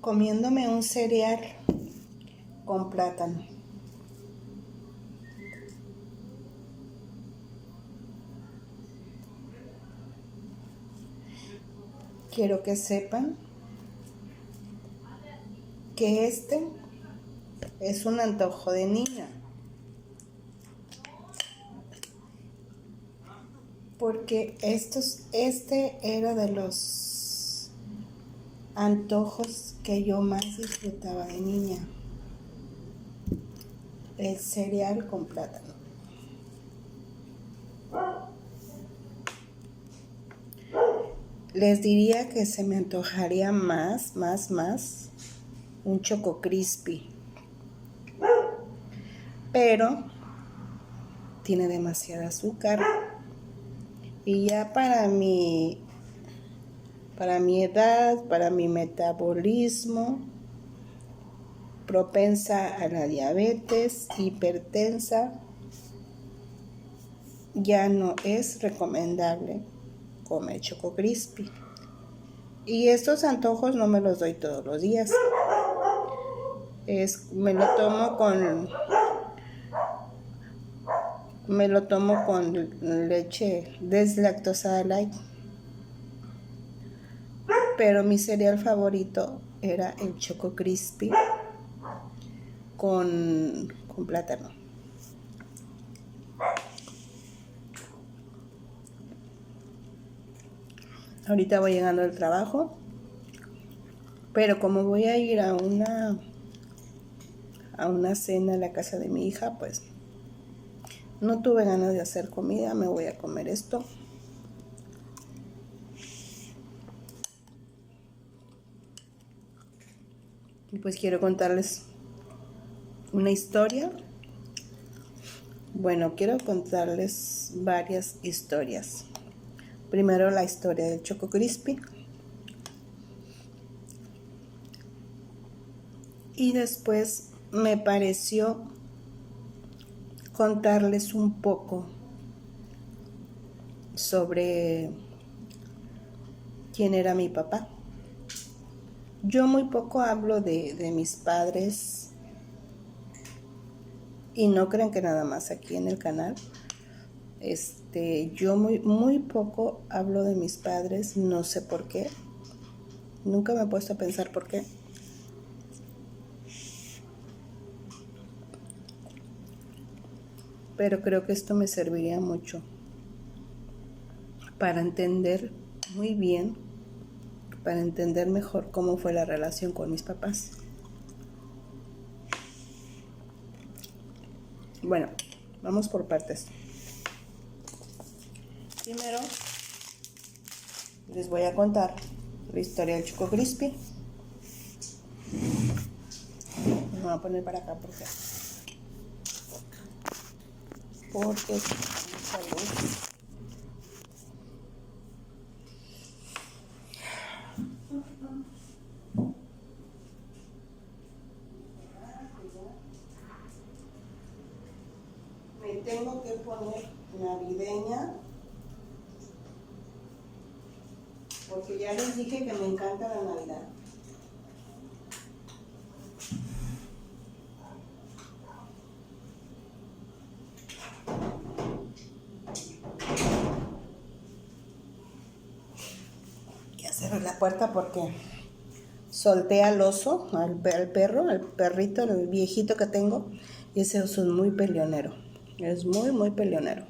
comiéndome un cereal con plátano. Quiero que sepan que este es un antojo de niña, porque este era de los antojos que yo más disfrutaba de niña, el cereal con plátano. Les diría que se me antojaría más un Choco Crispy, pero tiene demasiada azúcar y ya para mi edad, para mi metabolismo, propensa a la diabetes, hipertensa, ya no es recomendable comer Choco Crispy. Y estos antojos no me los doy todos los días. Me lo tomo con leche deslactosada light. Pero mi cereal favorito era el Choco Crispy con plátano. Ahorita voy llegando al trabajo, pero como voy a ir a una cena a la casa de mi hija, pues no tuve ganas de hacer comida, me voy a comer esto. Y pues quiero contarles una historia. Bueno, quiero contarles varias historias. Primero la historia del Choco Crispy. Y después me pareció contarles un poco sobre quién era mi papá. Yo muy poco hablo de mis padres y no crean que nada más aquí en el canal. Yo muy poco hablo de mis padres, no sé por qué. Nunca me he puesto a pensar por qué. Pero creo que esto me serviría mucho para entender muy bien, para entender mejor cómo fue la relación con mis papás. Bueno, vamos por partes. Primero, les voy a contar la historia del Choco Crispy. Me voy a poner para acá porque salud. Me tengo que poner navideña porque ya les dije que me encanta la Navidad. Voy a cerrar la puerta porque solté al oso, al perrito, el viejito que tengo, y ese oso es muy peleonero. Es muy peleonero.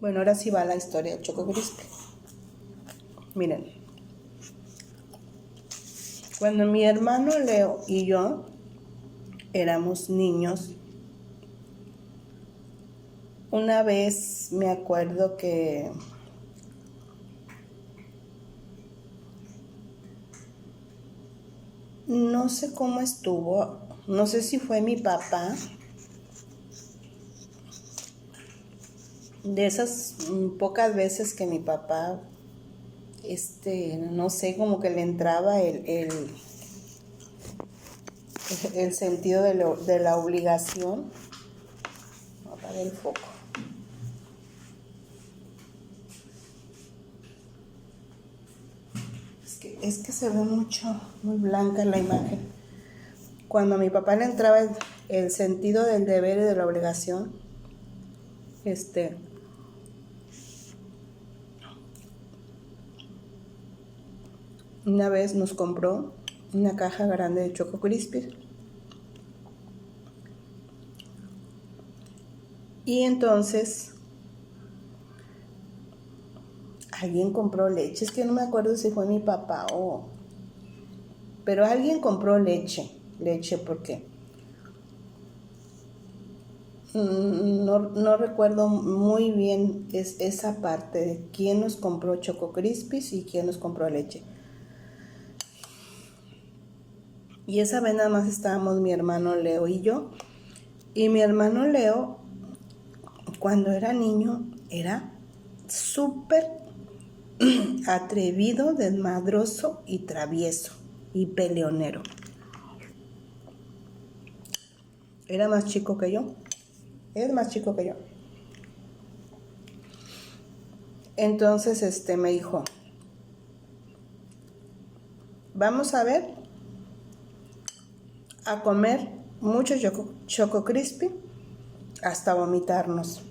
Bueno, ahora sí va la historia del Choco Crispy. Miren, cuando mi hermano Leo y yo éramos niños, una vez me acuerdo que no sé cómo estuvo, no sé si fue mi papá, de esas pocas veces que mi papá, no sé, como que le entraba el sentido de la obligación. Voy a apagar el foco. Es que se ve mucho, muy blanca la imagen. Cuando a mi papá le entraba el sentido del deber y de la obligación, una vez nos compró una caja grande de Choco Crispies. Y entonces alguien compró leche. Es que no me acuerdo si fue mi papá o... Pero alguien compró leche porque no recuerdo muy bien esa parte de quién nos compró Choco Crispies y quién nos compró leche. Y esa vez nada más estábamos mi hermano Leo y yo. Y mi hermano Leo, cuando era niño, era súper atrevido, desmadroso y travieso y peleonero. Era más chico que yo. Es más chico que yo. Entonces me dijo, vamos a ver a comer mucho Choco Crispy hasta vomitarnos.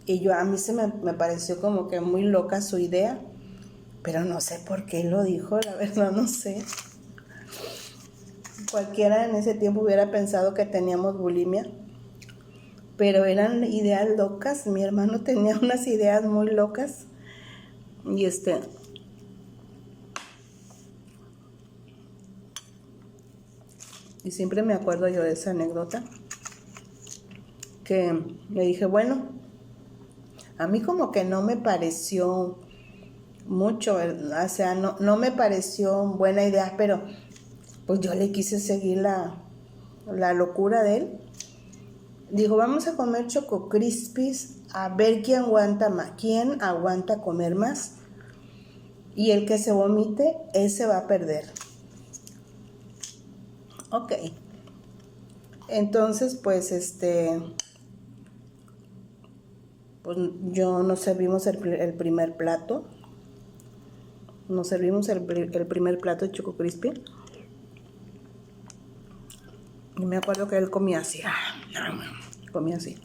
Y a mí me pareció como que muy loca su idea, pero no sé por qué lo dijo, la verdad no sé. Cualquiera en ese tiempo hubiera pensado que teníamos bulimia, pero eran ideas locas. Mi hermano tenía unas ideas muy locas y y siempre me acuerdo yo de esa anécdota, que le dije, bueno, a mí como que no me pareció mucho, o sea, no me pareció buena idea, pero pues yo le quise seguir la locura de él. Dijo, vamos a comer Choco Crispies a ver quién aguanta comer más. Y el que se vomite, ese va a perder. Ok. Entonces, pues pues yo nos servimos el primer plato. Nos servimos el primer plato de Choco Crispy. Y me acuerdo que él comía así. Comía así.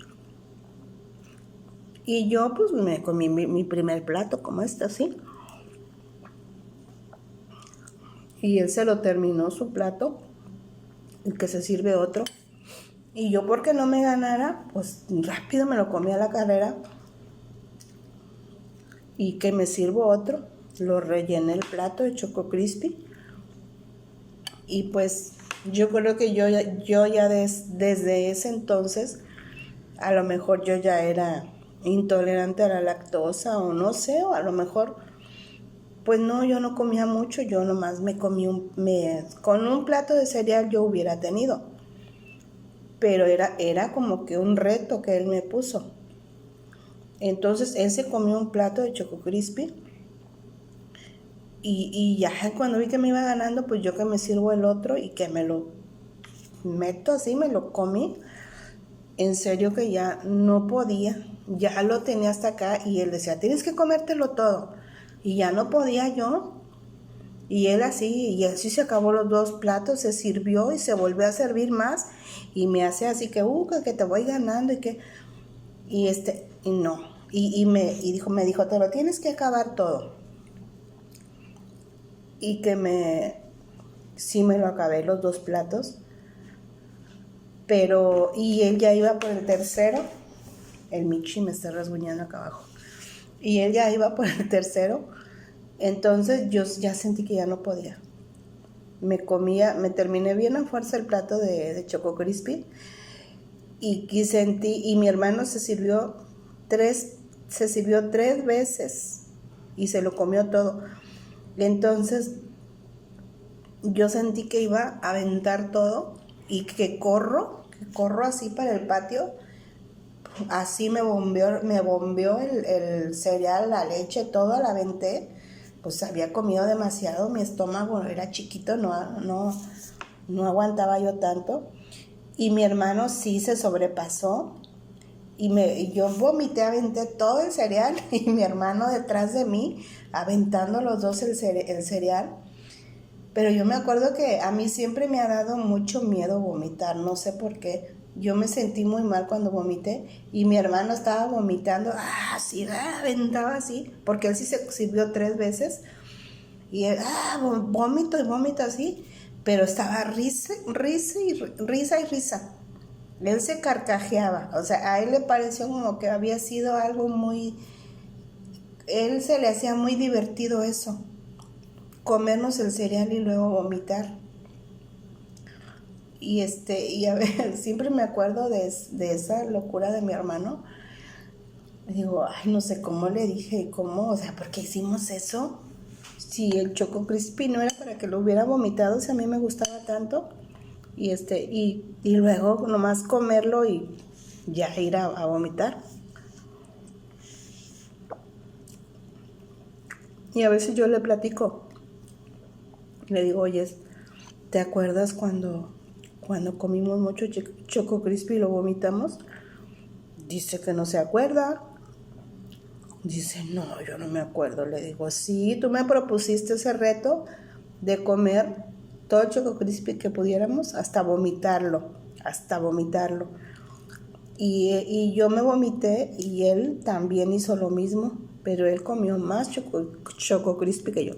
Y yo pues me comí mi primer plato como así. Y él se lo terminó su plato, el que se sirve otro. Y yo, porque no me ganara, pues rápido me lo comí a la carrera. Y que me sirvo otro. Lo rellené el plato de Choco Crispy. Y pues yo creo que yo ya desde ese entonces, a lo mejor yo ya era intolerante a la lactosa o no sé, o a lo mejor, pues no, yo no comía mucho, yo nomás me comí con un plato de cereal yo hubiera tenido. Pero era como que un reto que él me puso. Entonces él se comió un plato de Choco Crispy. Y ya cuando vi que me iba ganando, pues yo que me sirvo el otro y que me lo meto así, me lo comí. En serio que ya no podía, ya lo tenía hasta acá y él decía, tienes que comértelo todo. Y ya no podía yo. Y él así se acabó los 2 platos, se sirvió y se volvió a servir más. Y me hace así que te voy ganando y no. Me dijo, te lo tienes que acabar todo. Y sí me lo acabé los 2 platos. Y él ya iba por el tercero. El Michi me está rasguñando acá abajo. Y él ya iba por el tercero. Entonces yo ya sentí que ya no podía. Me terminé bien a fuerza el plato de Choco Crispy. Y mi hermano se sirvió 3 veces. Y se lo comió todo. Entonces yo sentí que iba a aventar todo y que corro así para el patio. Así me bombeó el cereal, la leche, todo, la aventé. Pues había comido demasiado, mi estómago era chiquito, no aguantaba yo tanto. Y mi hermano sí se sobrepasó y yo vomité, aventé todo el cereal y mi hermano detrás de mí aventando los dos el cereal. Pero yo me acuerdo que a mí siempre me ha dado mucho miedo vomitar, no sé por qué. Yo me sentí muy mal cuando vomité y mi hermano estaba vomitando, así, aventaba así, porque él sí se sirvió 3 veces y él, vómito y vómito así, pero estaba risa, risa y risa y risa. Él se carcajeaba, o sea, a él le pareció como que había sido algo muy, él se le hacía muy divertido eso, comernos el cereal y luego vomitar. Y a ver, siempre me acuerdo de esa locura de mi hermano. Digo, ay, no sé cómo le dije, cómo, o sea, ¿por qué hicimos eso? Si el Choco Crispy no era para que lo hubiera vomitado, si a mí me gustaba tanto. Y luego nomás comerlo y ya ir a vomitar. Y a veces yo le platico, le digo, oye, ¿te acuerdas cuando comimos mucho Choco Crispy y lo vomitamos? Dice que no se acuerda. Dice, no, yo no me acuerdo. Le digo, sí, tú me propusiste ese reto de comer todo el Choco Crispy que pudiéramos hasta vomitarlo, hasta vomitarlo. Y yo me vomité y él también hizo lo mismo, pero él comió más Choco Crispy que yo.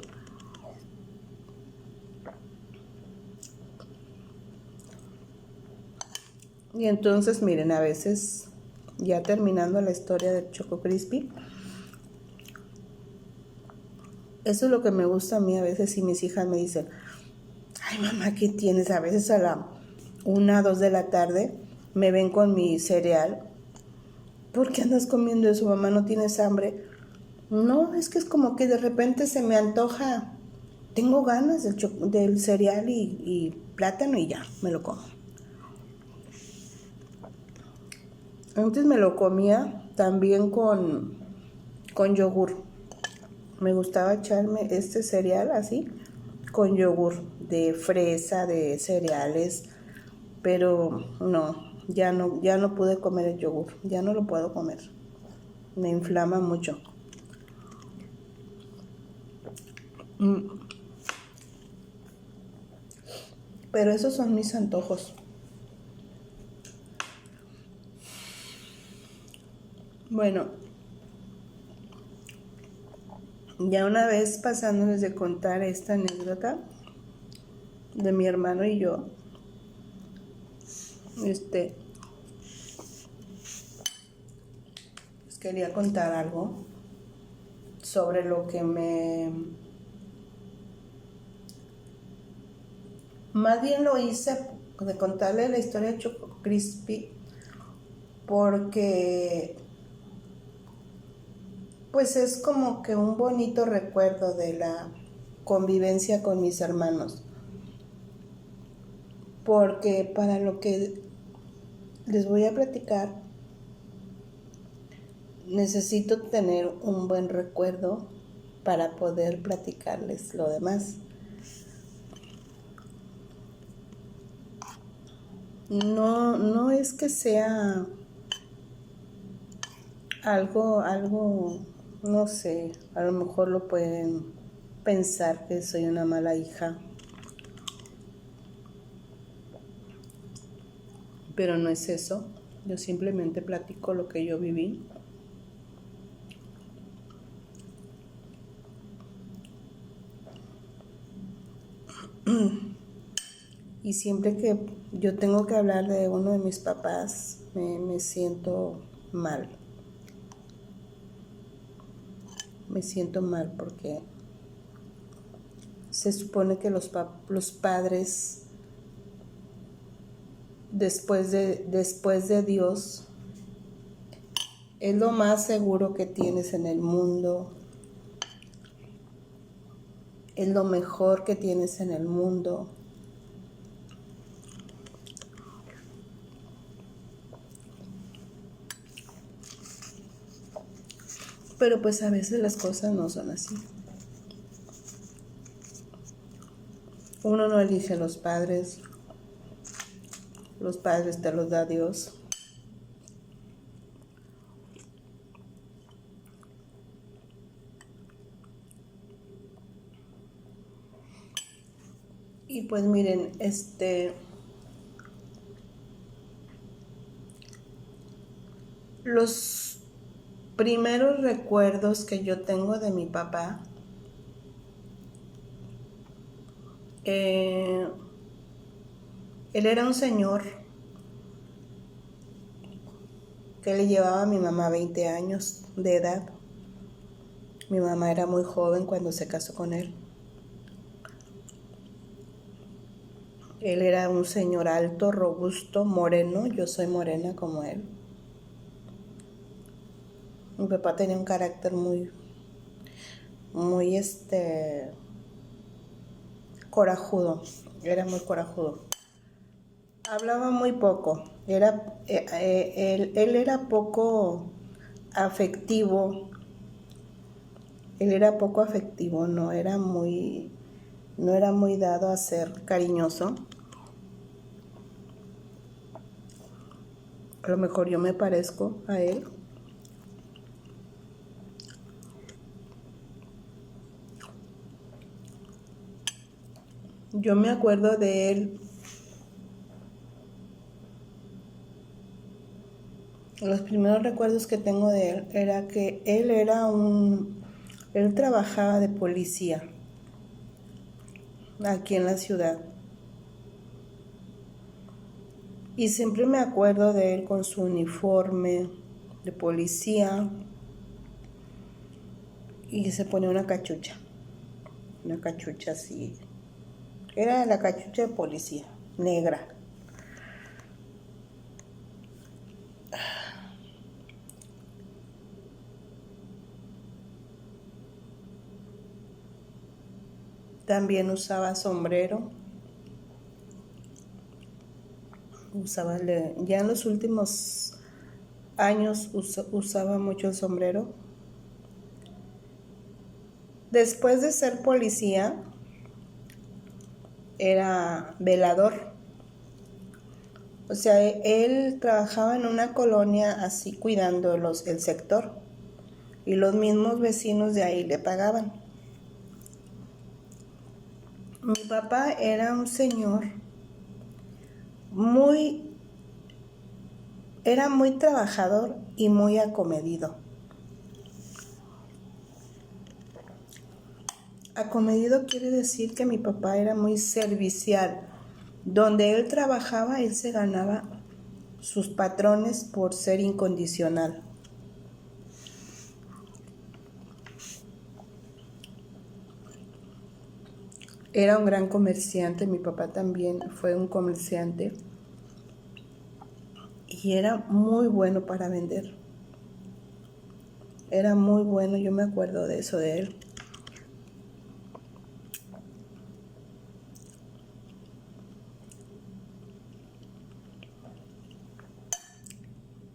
Y entonces, miren, a veces, ya terminando la historia del Choco Crispy, eso es lo que me gusta a mí a veces, si mis hijas me dicen, ay mamá, ¿qué tienes? A veces a la 1, 2 de la tarde me ven con mi cereal. ¿Por qué andas comiendo eso, mamá? ¿No tienes hambre? No, es que es como que de repente se me antoja. Tengo ganas del cereal y plátano y ya, me lo como. Antes me lo comía también con yogur. Me gustaba echarme este cereal así, con yogur, de fresa, de cereales, pero no, ya no pude comer el yogur, ya no lo puedo comer. Me inflama mucho. Pero esos son mis antojos. Bueno, ya una vez pasándoles de contar esta anécdota de mi hermano y yo, les quería contar algo sobre lo que más bien lo hice de contarle la historia de Choco Crispy porque pues es como que un bonito recuerdo de la convivencia con mis hermanos. Porque para lo que les voy a platicar, necesito tener un buen recuerdo para poder platicarles lo demás. No es que sea algo, no sé, a lo mejor lo pueden pensar que soy una mala hija, pero no es eso. Yo simplemente platico lo que yo viví. Y siempre que yo tengo que hablar de uno de mis papás, me siento mal. Me siento mal porque se supone que los padres, después de Dios, es lo más seguro que tienes en el mundo. Es lo mejor que tienes en el mundo. Pero pues a veces las cosas no son así. Uno no elige a los padres te los da Dios. Y pues miren, los primeros recuerdos que yo tengo de mi papá, él era un señor que le llevaba a mi mamá 20 años de edad. Mi mamá era muy joven cuando se casó con él. Él era un señor alto, robusto, moreno. Yo soy morena como él. Mi papá tenía un carácter muy corajudo. Era muy corajudo. Hablaba muy poco. Él era poco afectivo. Él era poco afectivo, no era muy dado a ser cariñoso. A lo mejor yo me parezco a él. Yo me acuerdo de él. Los primeros recuerdos que tengo de él era que él trabajaba de policía aquí en la ciudad. Y siempre me acuerdo de él con su uniforme de policía y se ponía una cachucha así. Era la cachucha de policía, negra. También usaba sombrero. Ya en los últimos años usaba mucho el sombrero. Después de ser policía, era velador. O sea, él trabajaba en una colonia así cuidando el sector. Y los mismos vecinos de ahí le pagaban. Mi papá era un señor era muy trabajador y muy acomedido. Acomedido quiere decir que mi papá era muy servicial. Donde él trabajaba, él se ganaba sus patrones por ser incondicional. Era un gran comerciante, mi papá también fue un comerciante y era muy bueno para vender. Era muy bueno, yo me acuerdo de eso de él.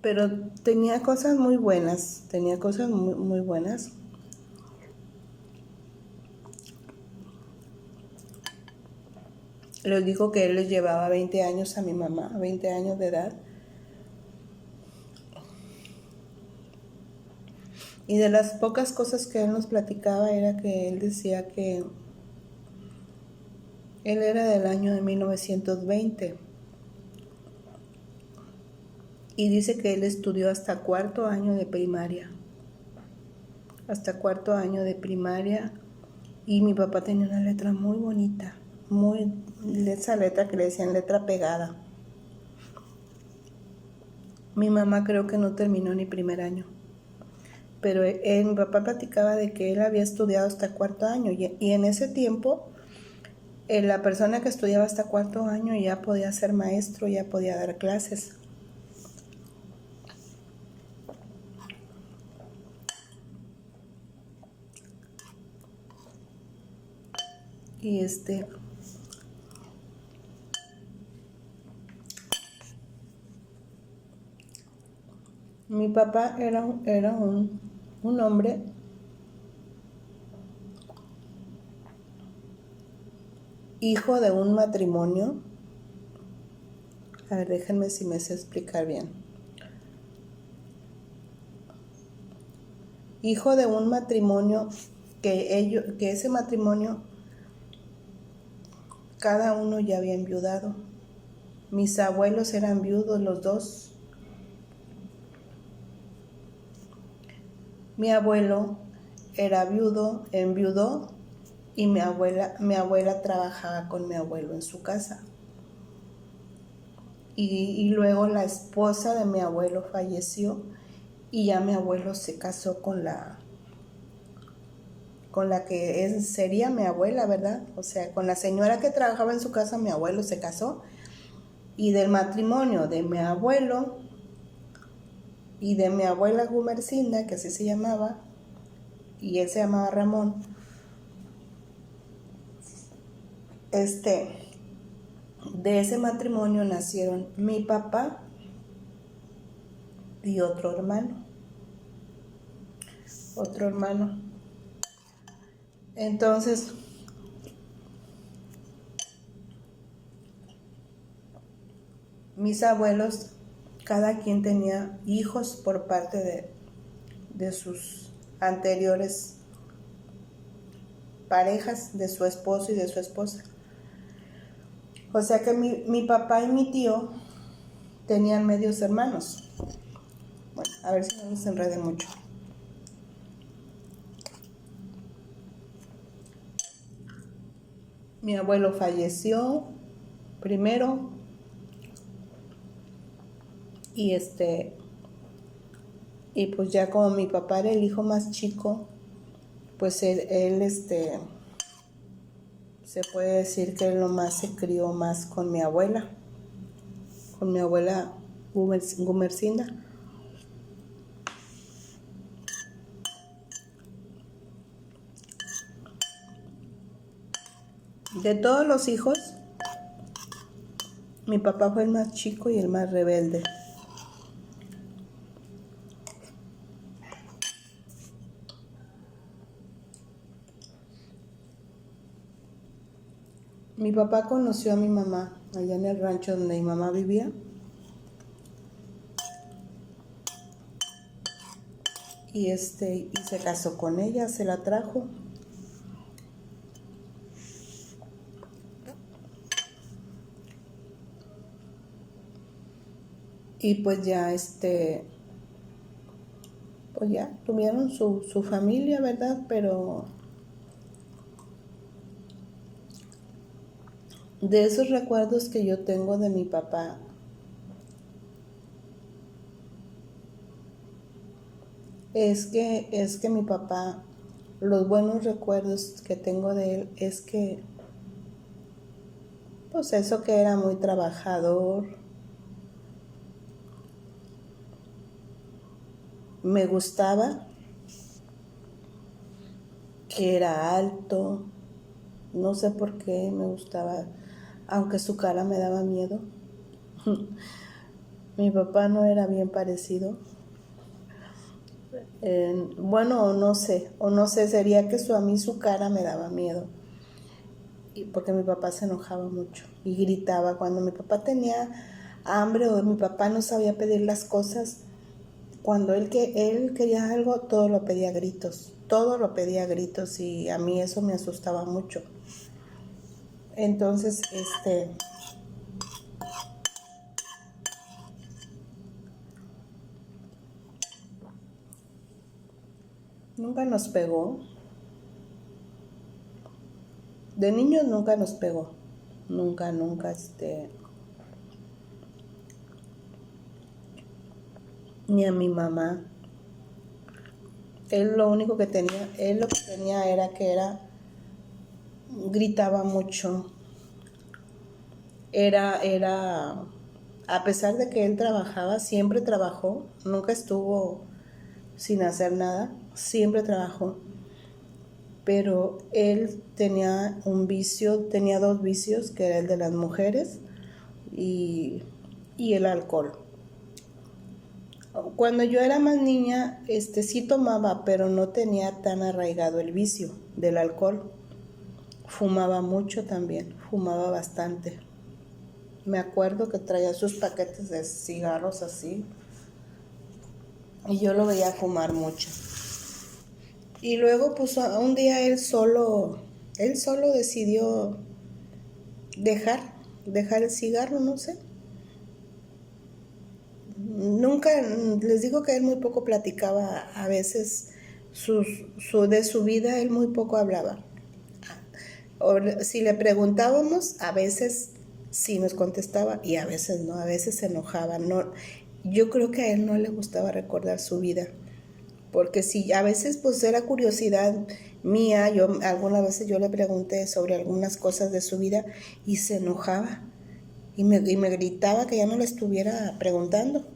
Pero tenía cosas muy buenas, muy buenas. Les digo que él les llevaba 20 años a mi mamá, 20 años de edad. Y de las pocas cosas que él nos platicaba era que él decía que él era del año de 1920. Y dice que él estudió hasta cuarto año de primaria. Hasta cuarto año de primaria. Y mi papá tenía una letra muy bonita. Esa letra que le decían letra pegada. Mi mamá creo que no terminó ni primer año. Pero mi papá platicaba de que él había estudiado hasta cuarto año. Y en ese tiempo, la persona que estudiaba hasta cuarto año ya podía ser maestro, ya podía dar clases. Y mi papá era un hombre hijo de un matrimonio. A ver, déjenme si me sé explicar bien. Hijo de un matrimonio que ese matrimonio cada uno ya había enviudado. Mis abuelos eran viudos los dos. Mi abuelo era viudo, enviudó, y mi abuela trabajaba con mi abuelo en su casa. Y luego la esposa de mi abuelo falleció y ya mi abuelo se casó con la que sería mi abuela, ¿verdad? O sea, con la señora que trabajaba en su casa, mi abuelo se casó. Y del matrimonio de mi abuelo y de mi abuela Gumercinda, que así se llamaba, y él se llamaba Ramón, de ese matrimonio nacieron mi papá y otro hermano. Entonces, mis abuelos, cada quien tenía hijos por parte de sus anteriores parejas, de su esposo y de su esposa. O sea que mi papá y mi tío tenían medios hermanos. Bueno, a ver si no nos enrede mucho. Mi abuelo falleció primero y pues ya como mi papá era el hijo más chico, pues él se puede decir que él nomás se crió más con mi abuela Gumercinda. De todos los hijos, mi papá fue el más chico y el más rebelde. Mi papá conoció a mi mamá allá en el rancho donde mi mamá vivía. Y se casó con ella, se la trajo. Y pues ya pues ya tuvieron su familia, ¿verdad? Pero de esos recuerdos que yo tengo de mi papá, es que mi papá, los buenos recuerdos que tengo de él es que, pues eso, que era muy trabajador, me gustaba, que era alto, no sé por qué me gustaba, aunque su cara me daba miedo. Mi papá no era bien parecido. Bueno, o no sé, sería que a mí su cara me daba miedo. Y porque mi papá se enojaba mucho y gritaba. Cuando mi papá tenía hambre o mi papá no sabía pedir las cosas, cuando él quería algo, todo lo pedía a gritos, y a mí eso me asustaba mucho. Entonces, nunca nos pegó. De niños nunca nos pegó. Nunca, ni a mi mamá. Él lo que tenía gritaba mucho. A pesar de que él trabajaba, siempre trabajó, nunca estuvo sin hacer nada, siempre trabajó. Pero él tenía tenía dos vicios, que era el de las mujeres y el alcohol. Cuando yo era más niña, sí tomaba, pero no tenía tan arraigado el vicio del alcohol. Fumaba mucho también, fumaba bastante. Me acuerdo que traía sus paquetes de cigarros así, y yo lo veía fumar mucho. Y luego, pues un día él solo decidió dejar el cigarro, no sé. Nunca, les digo que él muy poco platicaba, a veces de su vida él muy poco hablaba. O si le preguntábamos, a veces sí nos contestaba y a veces no, a veces se enojaba. No, yo creo que a él no le gustaba recordar su vida, porque si a veces pues era curiosidad mía, algunas veces yo le pregunté sobre algunas cosas de su vida y se enojaba y me gritaba que ya no le estuviera preguntando.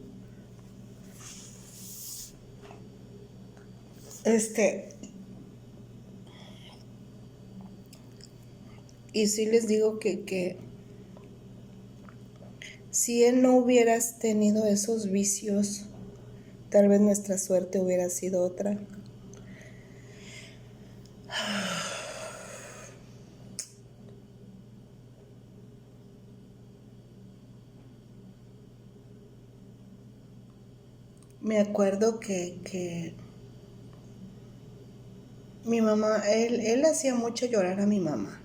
Y sí les digo que si él no hubiera tenido esos vicios, tal vez nuestra suerte hubiera sido otra. Me acuerdo que mi mamá, él hacía mucho llorar a mi mamá.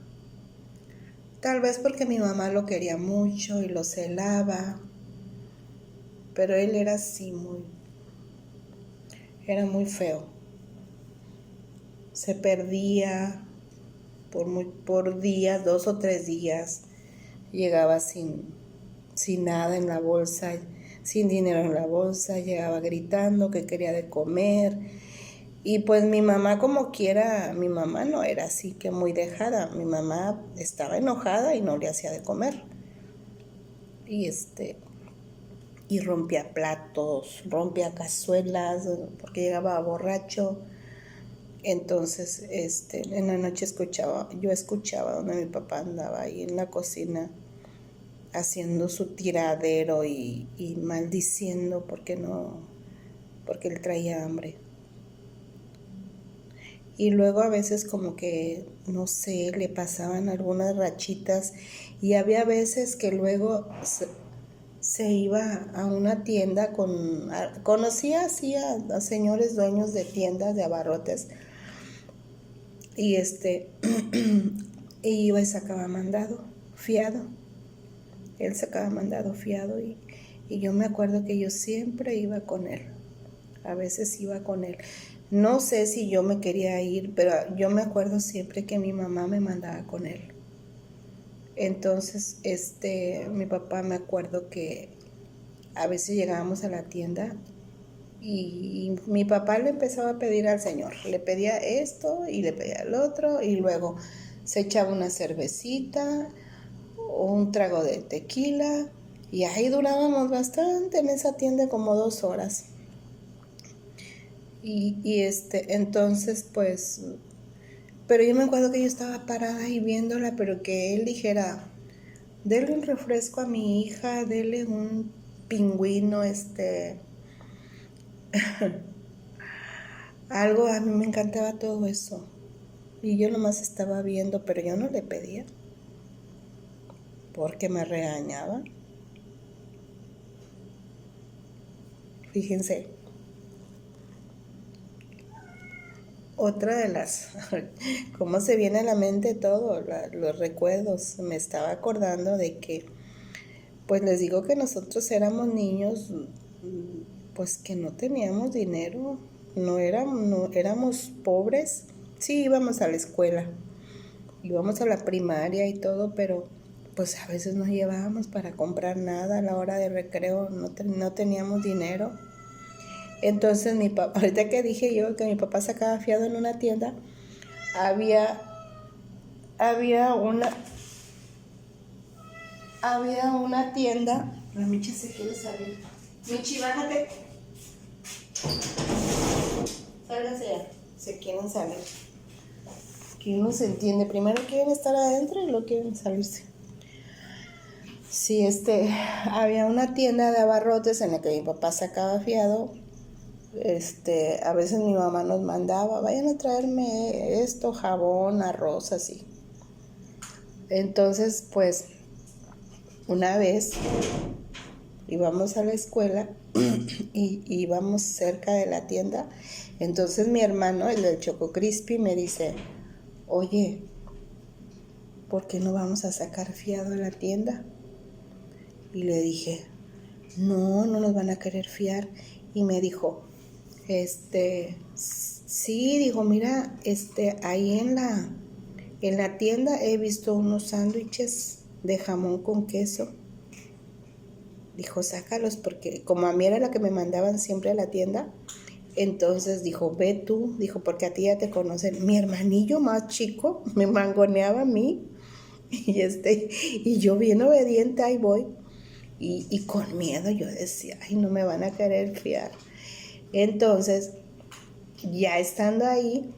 Tal vez porque mi mamá lo quería mucho y lo celaba, pero él era así era muy feo. Se perdía por días, 2 o 3 días. Llegaba sin nada en la bolsa, sin dinero en la bolsa, llegaba gritando que quería de comer. Y pues mi mamá como quiera, mi mamá no era así que muy dejada, mi mamá estaba enojada y no le hacía de comer. Y y rompía platos, rompía cazuelas, porque llegaba borracho. Entonces, en la noche yo escuchaba donde mi papá andaba ahí en la cocina haciendo su tiradero y maldiciendo porque él traía hambre. Y luego a veces como que, no sé, le pasaban algunas rachitas y había veces que luego se iba a una tienda conocía así a señores dueños de tiendas de abarrotes y y iba y sacaba mandado, fiado. Él sacaba mandado fiado y yo me acuerdo que yo siempre iba con él. A veces iba con él. No sé si yo me quería ir, pero yo me acuerdo siempre que mi mamá me mandaba con él. Entonces, mi papá me acuerdo que a veces llegábamos a la tienda y mi papá le empezaba a pedir al señor. Le pedía esto y le pedía el otro y luego se echaba una cervecita o un trago de tequila y ahí durábamos bastante en esa tienda, como 2 horas. Entonces pues, pero yo me acuerdo que yo estaba parada ahí viéndola, pero que él dijera, dele un refresco a mi hija, dele un pingüino, algo, a mí me encantaba todo eso. Y yo nomás estaba viendo, pero yo no le pedía, porque me regañaba. Fíjense, otra de las, cómo se viene a la mente todo, los recuerdos. Me estaba acordando de que, pues les digo que nosotros éramos niños, pues que no teníamos dinero, no éramos pobres. Sí, íbamos a la escuela, íbamos a la primaria y todo, pero pues a veces no llevábamos para comprar nada a la hora de recreo, no teníamos dinero. Entonces mi papá, ahorita que dije yo que mi papá sacaba fiado en una tienda, había una tienda. La Michi se quiere salir. Michi, bájate. Sálgase ya. Se quieren salir. Que uno se entiende. Primero quieren estar adentro y luego quieren salirse. Sí, había una tienda de abarrotes en la que mi papá sacaba fiado. A veces mi mamá nos mandaba, vayan a traerme esto, jabón, arroz, así. Entonces, pues, una vez íbamos a la escuela y íbamos cerca de la tienda. Entonces mi hermano, el del Choco Crispy, me dice, oye, ¿por qué no vamos a sacar fiado en la tienda? Y le dije, no nos van a querer fiar. Y me dijo, sí, dijo, mira, ahí en la tienda he visto unos sándwiches de jamón con queso. Dijo, sácalos, porque como a mí era la que me mandaban siempre a la tienda, entonces dijo, ve tú, dijo, porque a ti ya te conocen. Mi hermanillo más chico me mangoneaba a mí, y yo bien obediente, ahí voy. Y con miedo yo decía, ay, no me van a querer fiar. Entonces, ya estando ahí,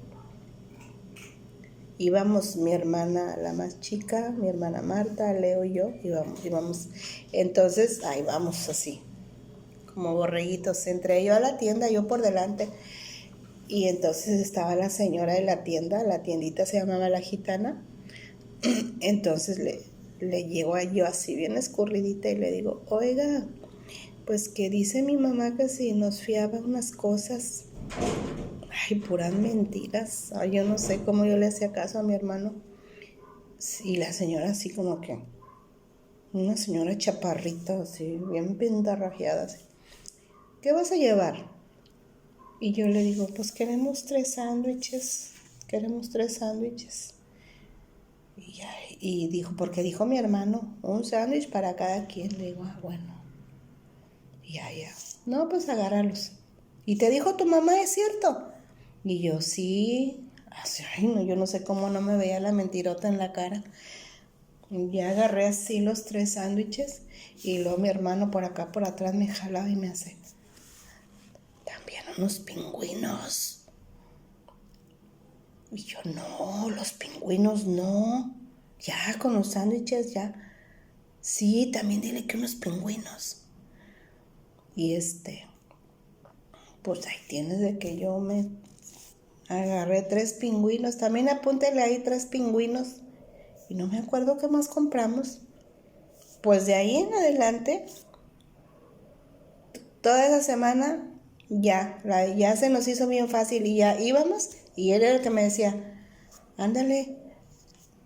íbamos mi hermana, la más chica, mi hermana Marta, Leo y yo, íbamos. Entonces, ahí vamos así, como borreguitos. Entré yo a la tienda, yo por delante. Y entonces estaba la señora de la tienda, la tiendita se llamaba La Gitana. Entonces le llego a yo así bien escurridita y le digo, oiga, pues que dice mi mamá que si nos fiaba unas cosas. Ay, puras mentiras. Ay, yo no sé cómo yo le hacía caso a mi hermano. Y la señora así como que, una señora chaparrita, así, bien pintarrajeada, así. ¿Qué vas a llevar? Y yo le digo, pues queremos 3 sándwiches. Y dijo, porque dijo mi hermano, un sándwich para cada quien. Le digo, bueno. Y ya. No, pues agárralos. ¿Y te dijo tu mamá, es cierto? Y yo, sí. Ay, no, yo no sé cómo no me veía la mentirota en la cara. Y ya agarré así los 3 sándwiches. Y luego mi hermano por acá, por atrás me jalaba y me hace, también unos pingüinos. Y yo, no, los pingüinos no. Ya, con los sándwiches ya. Sí, también dile que unos pingüinos. Y pues ahí tienes de que yo me agarré 3 pingüinos. También apúntele ahí 3 pingüinos. Y no me acuerdo qué más compramos. Pues de ahí en adelante, toda esa semana, ya se nos hizo bien fácil y ya íbamos. Y él era el que me decía, ándale,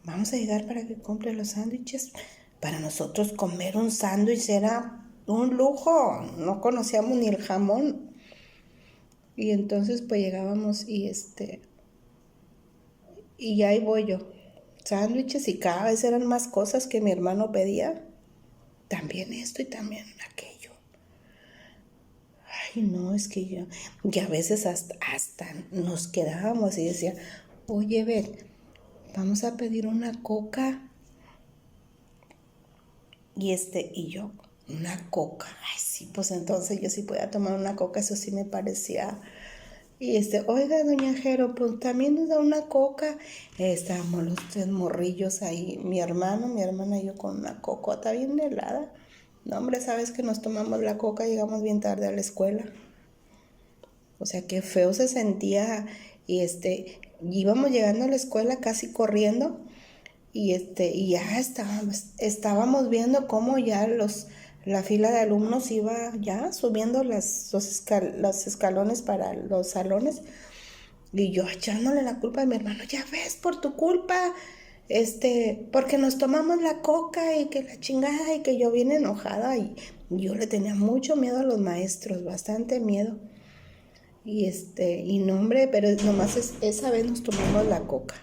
vamos a llegar para que compre los sándwiches. Para nosotros comer un sándwich era un lujo. No conocíamos ni el jamón. Y entonces pues llegábamos y ahí voy yo. Sándwiches y cada vez eran más cosas que mi hermano pedía. También esto y también aquello. Ay, no, es que yo, y a veces hasta nos quedábamos y decía, oye, Bet, vamos a pedir una coca. Y yo, una coca. Ay, sí, pues entonces yo sí podía tomar una coca, eso sí me parecía. Y oiga, doña Jero, pues también nos da una coca. Estábamos los 3 morrillos ahí, mi hermano, mi hermana y yo con una cocota bien helada. No, hombre, sabes que nos tomamos la coca, llegamos bien tarde a la escuela. O sea, qué feo se sentía. Y íbamos llegando a la escuela casi corriendo. Y ya estábamos viendo cómo ya la fila de alumnos iba ya subiendo los escalones para los salones. Y yo echándole la culpa a mi hermano, ya ves, por tu culpa, porque nos tomamos la coca y que la chingada y que yo bien enojada. Y yo le tenía mucho miedo a los maestros, bastante miedo. Y no, hombre, pero nomás esa vez nos tomamos la coca.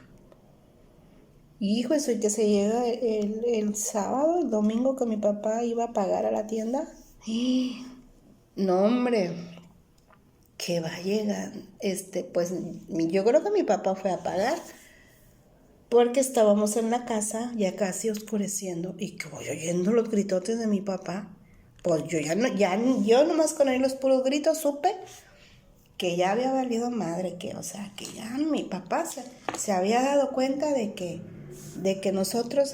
Hijo, eso que se llega el sábado, el domingo que mi papá iba a pagar a la tienda. No, hombre, que va a llegar. Pues yo creo que mi papá fue a pagar. Porque estábamos en la casa, ya casi oscureciendo, y que voy oyendo los gritotes de mi papá. Pues yo yo nomás con ahí los puros gritos supe que ya había valido madre, o sea, que ya mi papá se había dado cuenta de que nosotros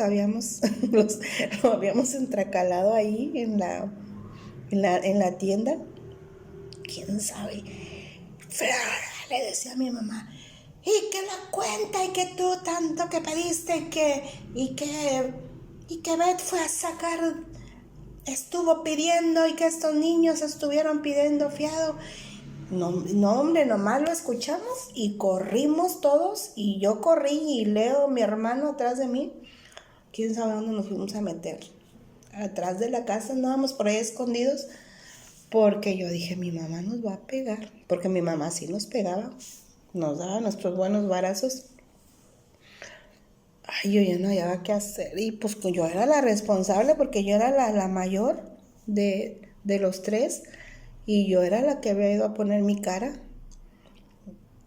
lo habíamos entracalado ahí en la tienda. ¿Quién sabe? Le decía a mi mamá, y que la cuenta, y que tú tanto que pediste, y que Beth fue a sacar, estuvo pidiendo, y que estos niños estuvieron pidiendo fiado. No, hombre, nomás lo escuchamos y corrimos todos, y yo corrí y Leo, mi hermano, atrás de mí, quién sabe dónde nos fuimos a meter. Atrás de la casa andábamos por ahí escondidos porque yo dije, mi mamá nos va a pegar, porque mi mamá sí nos pegaba, nos daba nuestros buenos varazos. Ay, yo ya no hallaba qué hacer y pues yo era la responsable porque yo era la mayor de los tres y yo era la que había ido a poner mi cara.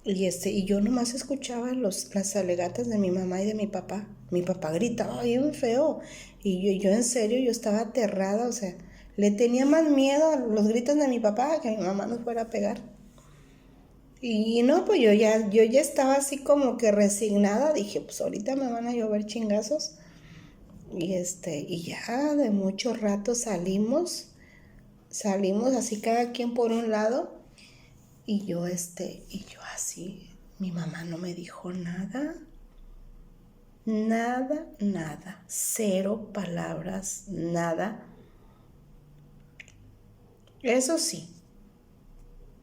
Y yo nomás escuchaba las alegatas de mi mamá y de mi papá. Mi papá gritaba bien feo. Y yo en serio, yo estaba aterrada, o sea, le tenía más miedo a los gritos de mi papá que a mi mamá nos fuera a pegar. Y no, pues yo ya estaba así como que resignada. Dije, pues ahorita me van a llover chingazos. Y ya de mucho rato salimos así cada quien por un lado. Y yo así, mi mamá no me dijo nada, nada, cero palabras, nada. Eso sí,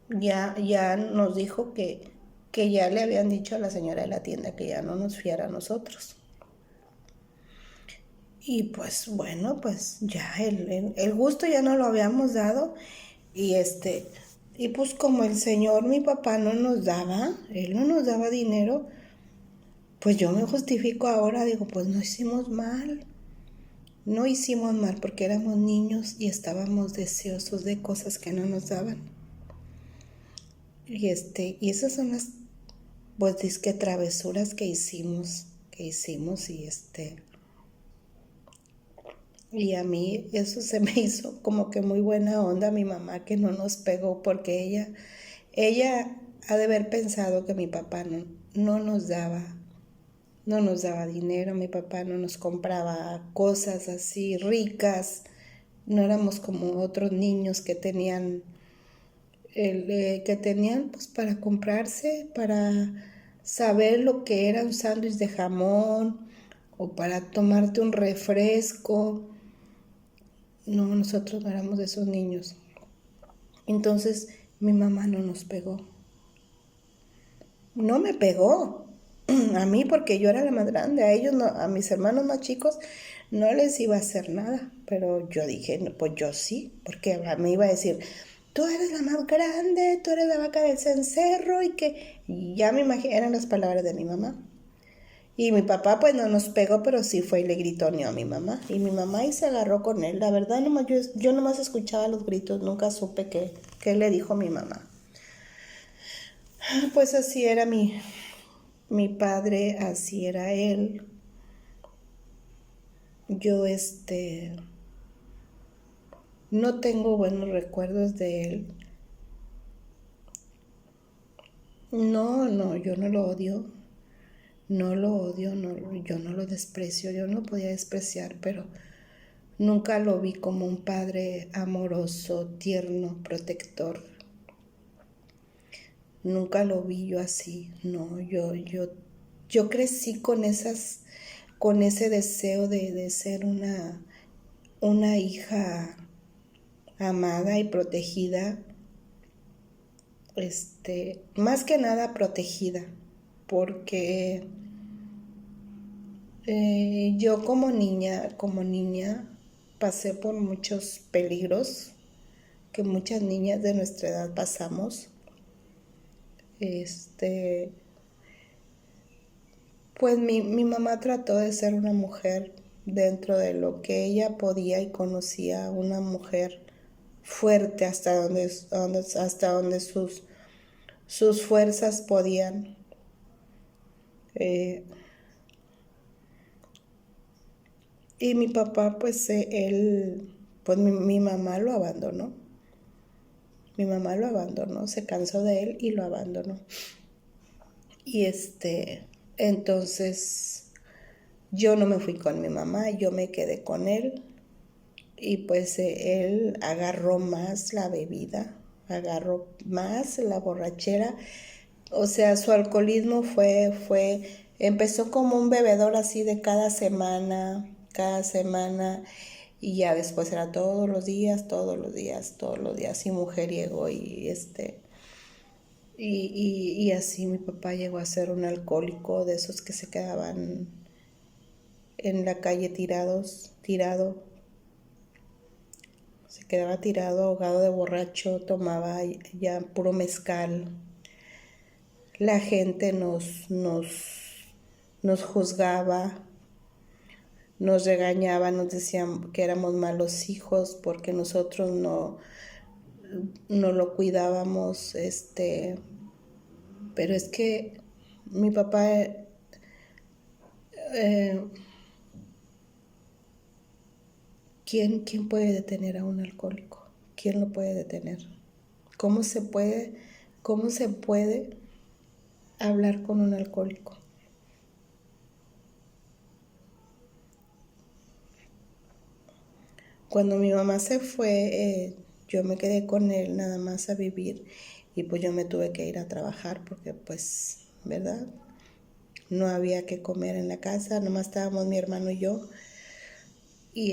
ya nos dijo que ya le habían dicho a la señora de la tienda que ya no nos fiara a nosotros. Y pues bueno, pues ya el gusto ya no lo habíamos dado y y pues como el señor, mi papá él no nos daba dinero, pues yo me justifico ahora, digo, pues no hicimos mal porque éramos niños y estábamos deseosos de cosas que no nos daban. Y esas son las, pues disque travesuras que hicimos y a mí eso se me hizo como que muy buena onda mi mamá que no nos pegó porque ella ha de haber pensado que mi papá no nos daba. No nos daba dinero, mi papá no nos compraba cosas así ricas, no éramos como otros niños que tenían pues para comprarse, para saber lo que era un sándwich de jamón o para tomarte un refresco. No, nosotros no éramos de esos niños. Entonces mi mamá no nos pegó. No me pegó a mí porque yo era la más grande, a ellos no, a mis hermanos más chicos no les iba a hacer nada, pero yo dije, no, pues yo sí, porque a mí iba a decir, tú eres la más grande, tú eres la vaca del cencerro y ya me imagino, eran las palabras de mi mamá. Y mi papá pues no nos pegó, pero sí fue y le gritoneó a mi mamá. Y mi mamá ahí se agarró con él. La verdad, yo nomás escuchaba los gritos, nunca supe qué le dijo mi mamá. Pues así era mi padre, así era él. Yo no tengo buenos recuerdos de él. No, yo no lo odio. No lo odio, no, yo no lo desprecio, yo no lo podía despreciar, pero nunca lo vi como un padre amoroso, tierno, protector. Nunca lo vi yo así, no, yo crecí con ese deseo de ser una hija amada y protegida, más que nada protegida, porque yo como niña, pasé por muchos peligros que muchas niñas de nuestra edad pasamos. Este, pues mi mamá trató de ser una mujer dentro de lo que ella podía y conocía, una mujer fuerte hasta donde sus fuerzas podían. Eh, y mi papá, pues pues mi mamá lo abandonó. Mi mamá lo abandonó, se cansó de él y lo abandonó. Y entonces yo no me fui con mi mamá, yo me quedé con él. Y pues él agarró más la bebida, agarró más la borrachera. O sea, su alcoholismo empezó como un bebedor así de cada semana, y ya después era todos los días, y mujeriego, y así mi papá llegó a ser un alcohólico de esos que se quedaban en la calle tirado, se quedaba tirado, ahogado de borracho, tomaba ya puro mezcal. La gente nos juzgaba, nos regañaba, nos decían que éramos malos hijos porque nosotros no lo cuidábamos, pero es que mi papá, ¿quién puede detener a un alcohólico? ¿Quién lo puede detener? ¿Cómo se puede hablar con un alcohólico? Cuando mi mamá se fue, yo me quedé con él nada más a vivir y pues yo me tuve que ir a trabajar porque pues, ¿verdad? No había que comer en la casa, nomás estábamos mi hermano y yo. Y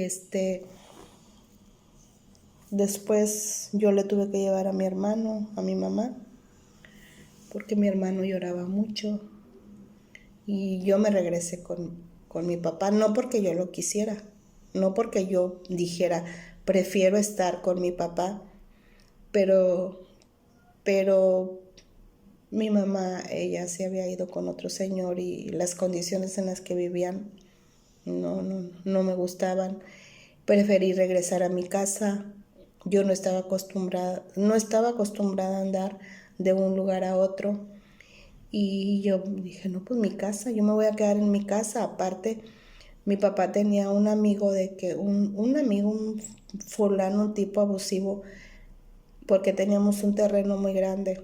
después yo le tuve que llevar a mi hermano, a mi mamá, porque mi hermano lloraba mucho. Y yo me regresé con mi papá, no porque yo lo quisiera, no porque yo dijera, prefiero estar con mi papá, pero, pero mi mamá, ella se había ido con otro señor y las condiciones en las que vivían no me gustaban. Preferí regresar a mi casa. Yo no estaba acostumbrada a andar de un lugar a otro. Y yo dije, no, pues mi casa, yo me voy a quedar en mi casa. Aparte, mi papá tenía un amigo un fulano, un tipo abusivo, porque teníamos un terreno muy grande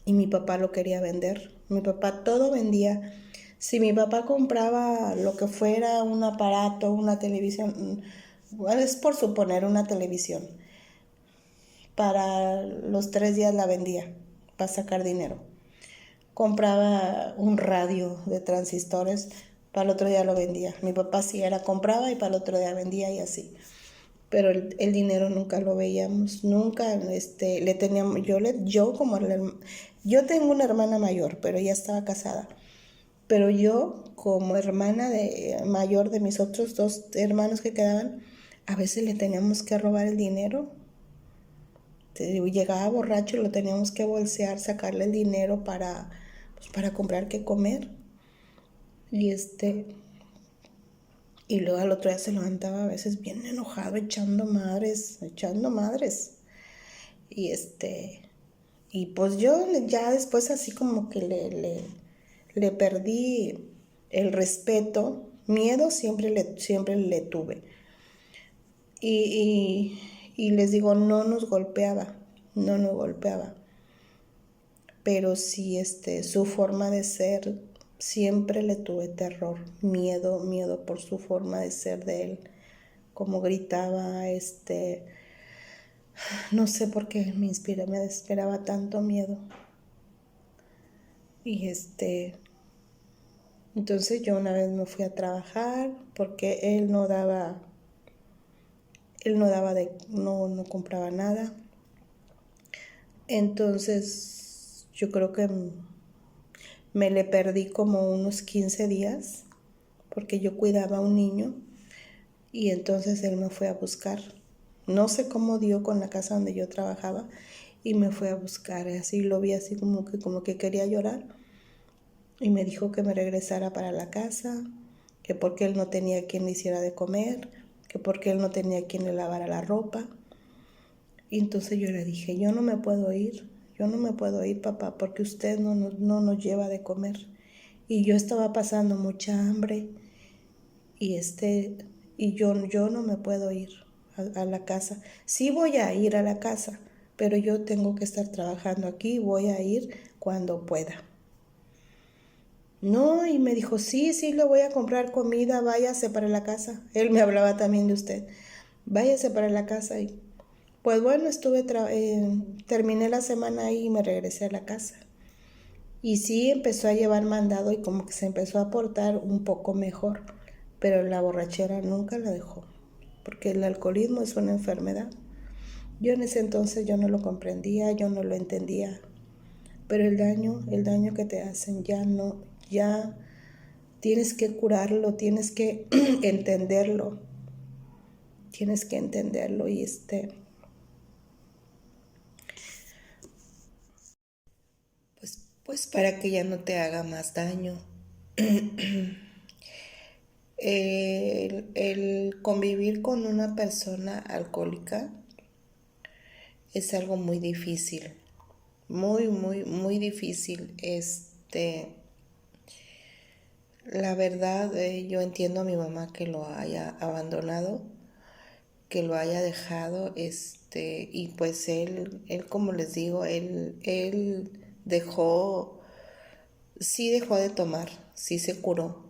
y mi papá lo quería vender. Mi papá todo vendía. Si mi papá compraba lo que fuera, un aparato, una televisión, es por suponer una televisión, para los 3 días la vendía, para sacar dinero. Compraba un radio de transistores, para el otro día lo vendía. Mi papá sí era, compraba y para el otro día vendía y así. Pero el dinero nunca lo veíamos, nunca, le teníamos, yo tengo una hermana mayor, pero ella estaba casada. Pero yo, como hermana mayor de mis otros 2 hermanos que quedaban, a veces le teníamos que robar el dinero. Llegaba borracho y lo teníamos que bolsear, sacarle el dinero para comprar qué comer. Y y luego al otro día se levantaba a veces bien enojado, echando madres. Y y pues yo ya después así como que le perdí el respeto. Miedo siempre le tuve. Y les digo, no nos golpeaba. Pero sí, su forma de ser, siempre le tuve terror, miedo por su forma de ser de él, como gritaba, no sé por qué me desesperaba tanto miedo. Y entonces yo una vez me fui a trabajar porque no compraba nada. Entonces yo creo que me le perdí como unos 15 días porque yo cuidaba a un niño y entonces él me fue a buscar. No sé cómo dio con la casa donde yo trabajaba y me fue a buscar. Así lo vi así como que quería llorar y me dijo que me regresara para la casa, que porque él no tenía quien le hiciera de comer, que porque él no tenía quien le lavara la ropa. Y entonces yo le dije, yo no me puedo ir, papá, porque usted no nos lleva de comer. Y yo estaba pasando mucha hambre y yo no me puedo ir a la casa. Sí voy a ir a la casa, pero yo tengo que estar trabajando aquí, voy a ir cuando pueda. No, y me dijo, sí, le voy a comprar comida, váyase para la casa. Él me hablaba también de usted. Váyase para la casa. Y pues bueno, terminé la semana ahí y me regresé a la casa. Y sí empezó a llevar mandado y como que se empezó a portar un poco mejor, pero la borrachera nunca la dejó, porque el alcoholismo es una enfermedad. Yo en ese entonces yo no lo comprendía, yo no lo entendía, pero el daño que te hacen ya tienes que curarlo, tienes que entenderlo, y pues para que ya no te haga más daño. El convivir con una persona alcohólica es algo muy difícil, muy, muy, muy difícil. La verdad, yo entiendo a mi mamá que lo haya abandonado, que lo haya dejado, y pues él como les digo, él dejó, sí dejó de tomar, sí se curó,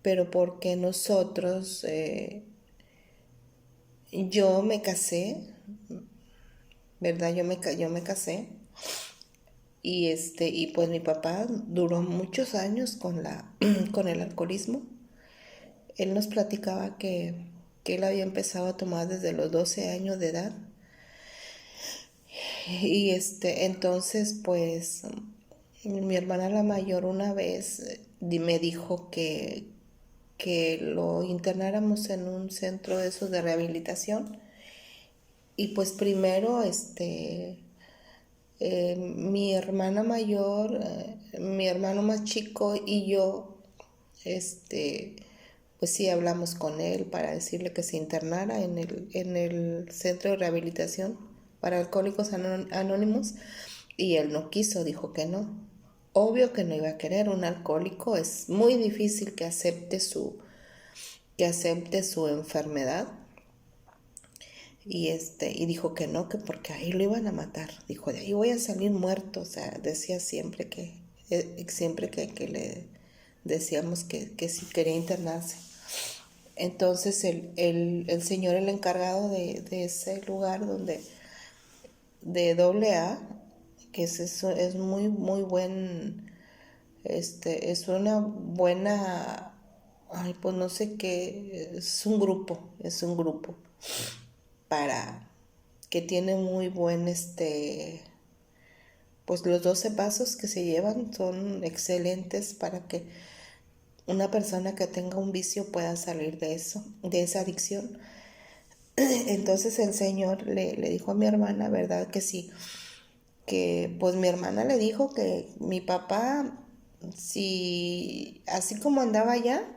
pero porque nosotros, yo me casé, ¿verdad? Yo me casé y pues mi papá duró muchos años con con el alcoholismo. Él nos platicaba que él había empezado a tomar desde los 12 años de edad. Y entonces pues mi hermana la mayor una vez me dijo que lo internáramos en un centro de esos de rehabilitación. Y pues primero mi hermana mayor, mi hermano más chico y yo, pues sí hablamos con él para decirle que se internara en el centro de rehabilitación para alcohólicos anónimos, y él no quiso, dijo que no. Obvio que no iba a querer, un alcohólico es muy difícil que acepte su enfermedad. Y dijo que no, que porque ahí lo iban a matar. Dijo, de ahí voy a salir muerto. O sea, decía siempre que le decíamos que sí quería internarse. Entonces el señor, el encargado de ese lugar de doble A, que es muy, muy buen, es una buena, ay, pues no sé qué, es un grupo para que tiene muy buen pues los 12 pasos que se llevan son excelentes para que una persona que tenga un vicio pueda salir de eso, de esa adicción. Entonces el señor le dijo a mi hermana, ¿verdad? Que sí, que pues mi hermana le dijo que mi papá, si así como andaba ya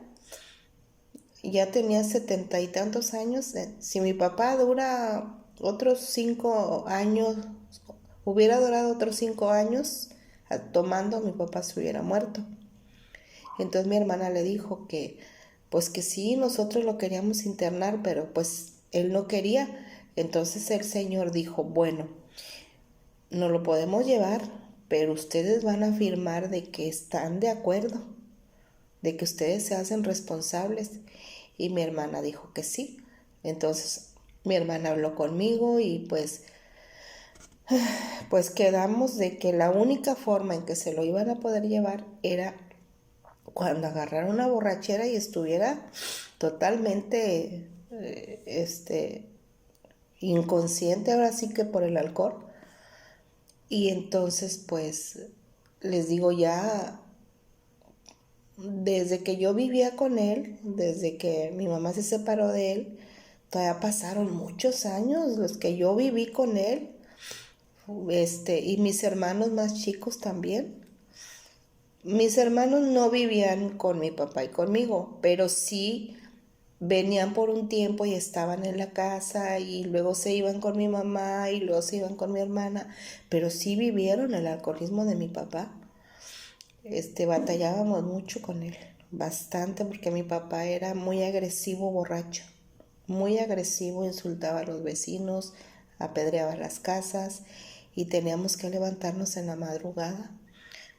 tenía 70 y tantos años, si mi papá dura otros 5 años, hubiera durado otros 5 años tomando, mi papá se hubiera muerto. Entonces mi hermana le dijo pues que sí, nosotros lo queríamos internar, pero pues él no quería. Entonces el señor dijo, bueno, no lo podemos llevar, pero ustedes van a afirmar de que están de acuerdo, de que ustedes se hacen responsables. Y mi hermana dijo que sí. Entonces mi hermana habló conmigo y pues quedamos de que la única forma en que se lo iban a poder llevar era cuando agarrara una borrachera y estuviera totalmente inconsciente, ahora sí que por el alcohol. Y entonces pues les digo, ya desde que yo vivía con él, desde que mi mamá se separó de él, todavía pasaron muchos años los que yo viví con él, y mis hermanos más chicos también. Mis hermanos no vivían con mi papá y conmigo, pero sí venían por un tiempo y estaban en la casa y luego se iban con mi mamá y luego se iban con mi hermana, pero sí vivieron el alcoholismo de mi papá. Batallábamos mucho con él, bastante, porque mi papá era muy agresivo, borracho, muy agresivo, insultaba a los vecinos, apedreaba las casas y teníamos que levantarnos en la madrugada,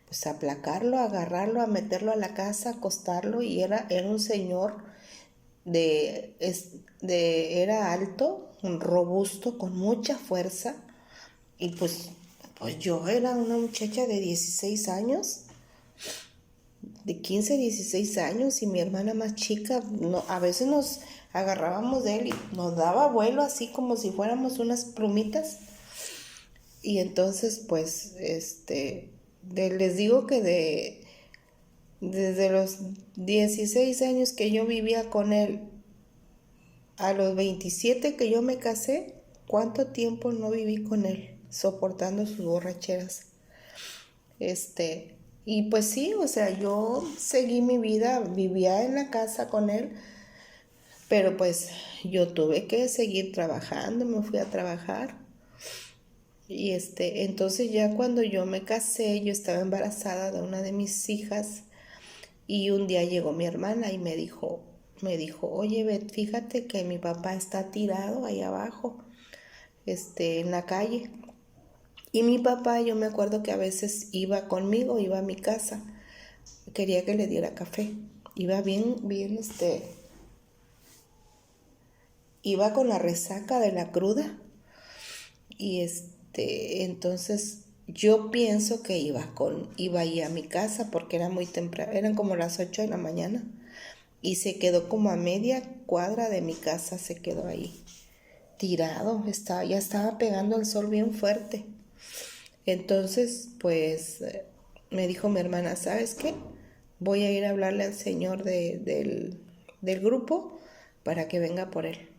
pues a aplacarlo, a agarrarlo, a meterlo a la casa, acostarlo, y era un señor era alto, robusto, con mucha fuerza, y pues yo era una muchacha de 16 años, de 15, 16 años, y mi hermana más chica, no, a veces nos agarrábamos de él y nos daba vuelo así como si fuéramos unas plumitas. Y entonces pues les digo que Desde los 16 años que yo vivía con él a los 27 que yo me casé, ¿cuánto tiempo no viví con él soportando sus borracheras? Y pues sí, o sea, yo seguí mi vida, vivía en la casa con él, pero pues yo tuve que seguir trabajando, me fui a trabajar. Y entonces ya cuando yo me casé, yo estaba embarazada de una de mis hijas y un día llegó mi hermana y me dijo, oye, Bet, fíjate que mi papá está tirado ahí abajo, en la calle. Y mi papá, yo me acuerdo que a veces iba conmigo, iba a mi casa, quería que le diera café. Iba bien, bien, iba con la resaca de la cruda y entonces yo pienso que iba ahí a mi casa porque era muy temprano, eran como las 8 de la mañana y se quedó como a media cuadra de mi casa, se quedó ahí tirado, ya estaba pegando el sol bien fuerte. Entonces, pues me dijo mi hermana, ¿sabes qué? Voy a ir a hablarle al señor del grupo para que venga por él.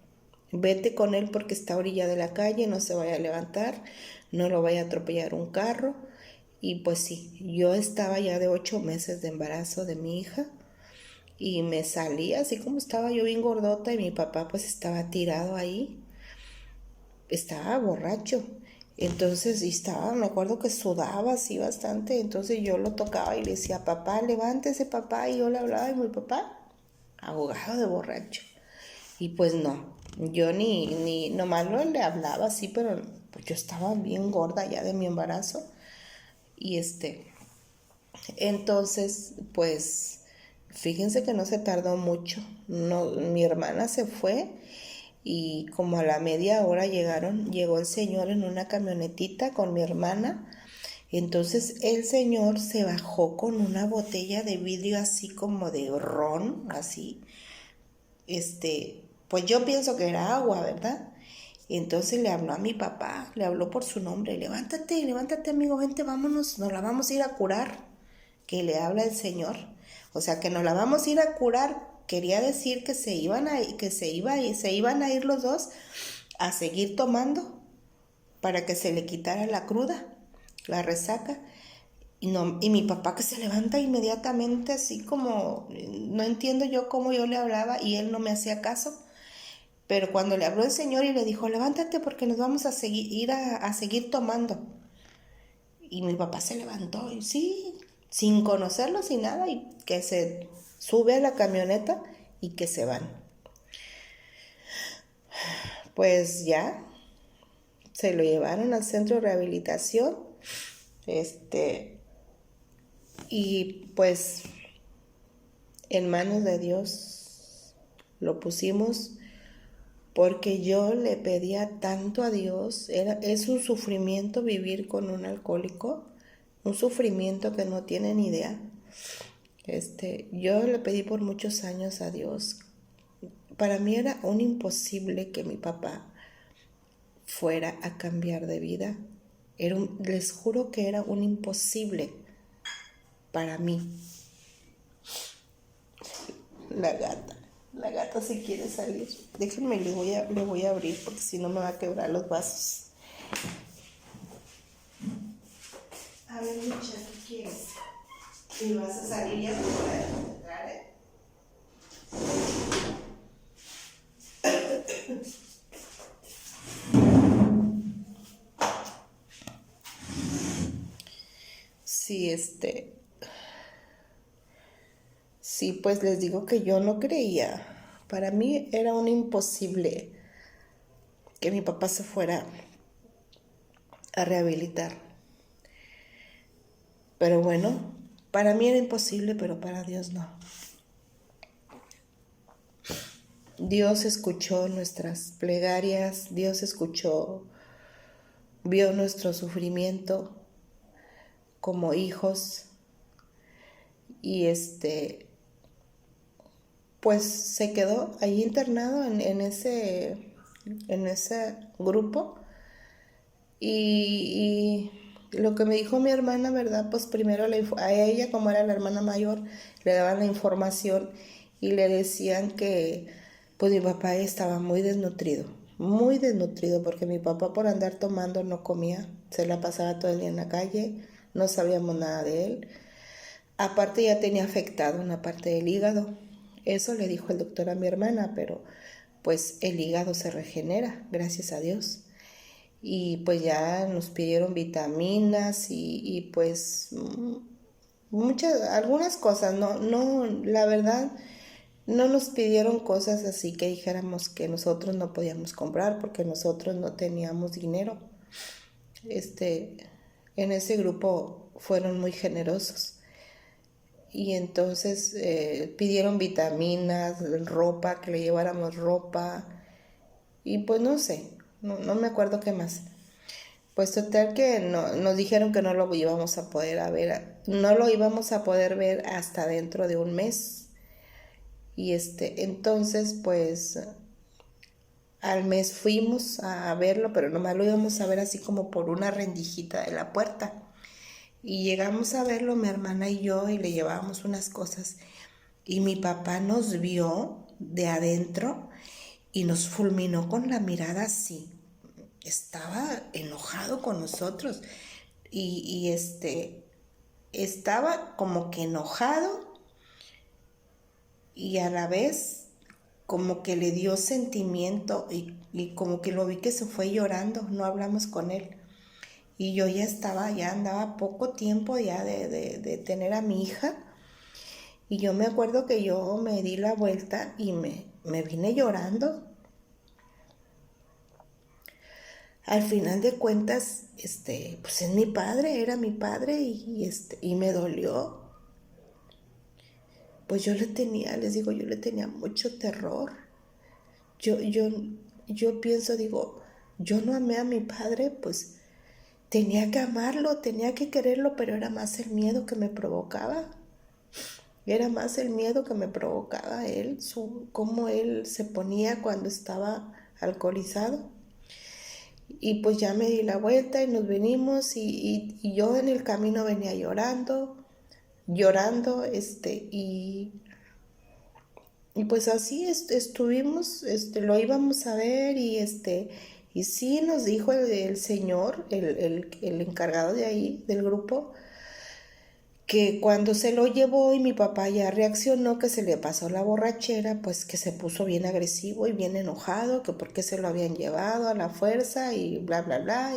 Vete con él porque está a orilla de la calle, no se vaya a levantar, no lo vaya a atropellar un carro. Y pues sí, yo estaba ya de 8 meses de embarazo de mi hija y me salí así como estaba yo bien gordota y mi papá pues estaba tirado ahí, estaba borracho. Entonces, me acuerdo que sudaba así bastante, entonces yo lo tocaba y le decía, papá, levántese, papá, y yo le hablaba y mi papá, ahogado de borracho. Y pues no, yo nomás le hablaba así, pero pues yo estaba bien gorda ya de mi embarazo. Y entonces, pues, fíjense que no se tardó mucho. No, mi hermana se fue y como a la media hora llegó el señor en una camionetita con mi hermana. Entonces el señor se bajó con una botella de vidrio así como de ron, así. Pues yo pienso que era agua, ¿verdad? Y entonces le habló a mi papá, le habló por su nombre, levántate, levántate amigo, vente, vámonos, nos la vamos a ir a curar, que le habla el Señor. O sea, que nos la vamos a ir a curar, quería decir que se iban a ir los dos a seguir tomando para que se le quitara la cruda, la resaca. Y mi papá que se levanta inmediatamente así como, no entiendo yo cómo yo le hablaba y él no me hacía caso. Pero cuando le habló el Señor y le dijo, levántate porque nos vamos a seguir, a seguir tomando. Y mi papá se levantó y sí, sin conocerlo, sin nada, y que se sube a la camioneta y que se van. Pues ya, se lo llevaron al centro de rehabilitación, y pues en manos de Dios lo pusimos porque yo le pedía tanto a Dios, es un sufrimiento vivir con un alcohólico, un sufrimiento que no tienen idea. Yo le pedí por muchos años a Dios. Para mí era un imposible que mi papá fuera a cambiar de vida. Les juro que era un imposible para mí. La gata. La gata si quiere salir. Déjenme, le voy a abrir porque si no me va a quebrar los vasos. A ver, muchacha, ¿qué quieres? ¿Y vas a salir ya para entrar, Sí, sí, pues les digo que yo no creía. Para mí era un imposible que mi papá se fuera a rehabilitar. Pero bueno, para mí era imposible, pero para Dios no. Dios escuchó nuestras plegarias, Dios vio nuestro sufrimiento como hijos y pues se quedó ahí internado en ese grupo y lo que me dijo mi hermana, ¿verdad? Pues primero a ella, como era la hermana mayor, le daban la información y le decían que pues mi papá estaba muy desnutrido, porque mi papá por andar tomando no comía, se la pasaba todo el día en la calle, no sabíamos nada de él. Aparte ya tenía afectado una parte del hígado. Eso le dijo el doctor a mi hermana, pero pues el hígado se regenera, gracias a Dios. Y pues ya nos pidieron vitaminas y pues algunas cosas, no, la verdad, no nos pidieron cosas así que dijéramos que nosotros no podíamos comprar porque nosotros no teníamos dinero. Este, en ese grupo fueron muy generosos. Y entonces pidieron vitaminas, ropa, que le lleváramos ropa. Y pues no sé, no me acuerdo qué más. Pues total que nos dijeron que no lo íbamos a poder ver, no lo íbamos a poder ver hasta dentro de un mes. Y entonces pues al mes fuimos a verlo, pero nomás lo íbamos a ver así como por una rendijita de la puerta. Y llegamos a verlo mi hermana y yo y le llevábamos unas cosas. Y mi papá nos vio de adentro y nos fulminó con la mirada así. Estaba enojado con nosotros y estaba como que enojado y a la vez como que le dio sentimiento y como que lo vi que se fue llorando, no hablamos con él. Y yo ya andaba poco tiempo ya de tener a mi hija. Y yo me acuerdo que yo me di la vuelta y me vine llorando. Al final de cuentas, pues es mi padre, era mi padre y me dolió. Pues les digo, yo le tenía mucho terror. Yo, yo, yo pienso, digo, yo no amé a mi padre, pues tenía que amarlo, tenía que quererlo, pero era más el miedo que me provocaba. Era más el miedo que me provocaba él, cómo él se ponía cuando estaba alcoholizado. Y pues ya me di la vuelta y nos venimos y yo en el camino venía llorando, y pues así estuvimos, lo íbamos a ver y sí nos dijo el señor, el encargado de ahí, del grupo, que cuando se lo llevó y mi papá ya reaccionó, que se le pasó la borrachera, pues que se puso bien agresivo y bien enojado, que por qué se lo habían llevado a la fuerza y bla, bla, bla,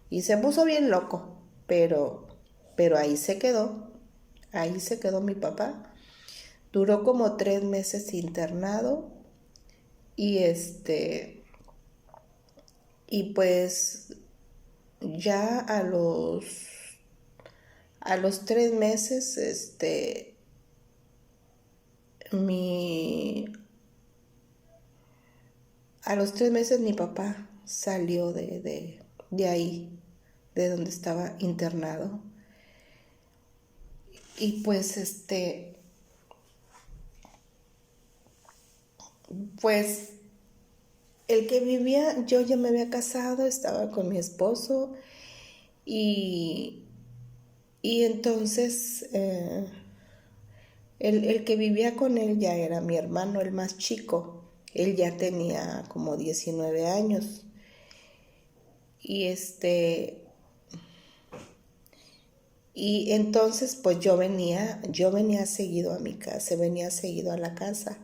y se puso bien loco, pero ahí se quedó mi papá. Duró como 3 meses internado y y pues ya a los 3 meses, mi, a los 3 meses mi papá salió de ahí, de donde estaba internado. Y pues pues el que vivía, yo ya me había casado, estaba con mi esposo y, y entonces el que vivía con él ya era mi hermano, el más chico. Él ya tenía como 19 años. Y y entonces pues yo venía seguido a mi casa, venía seguido a la casa.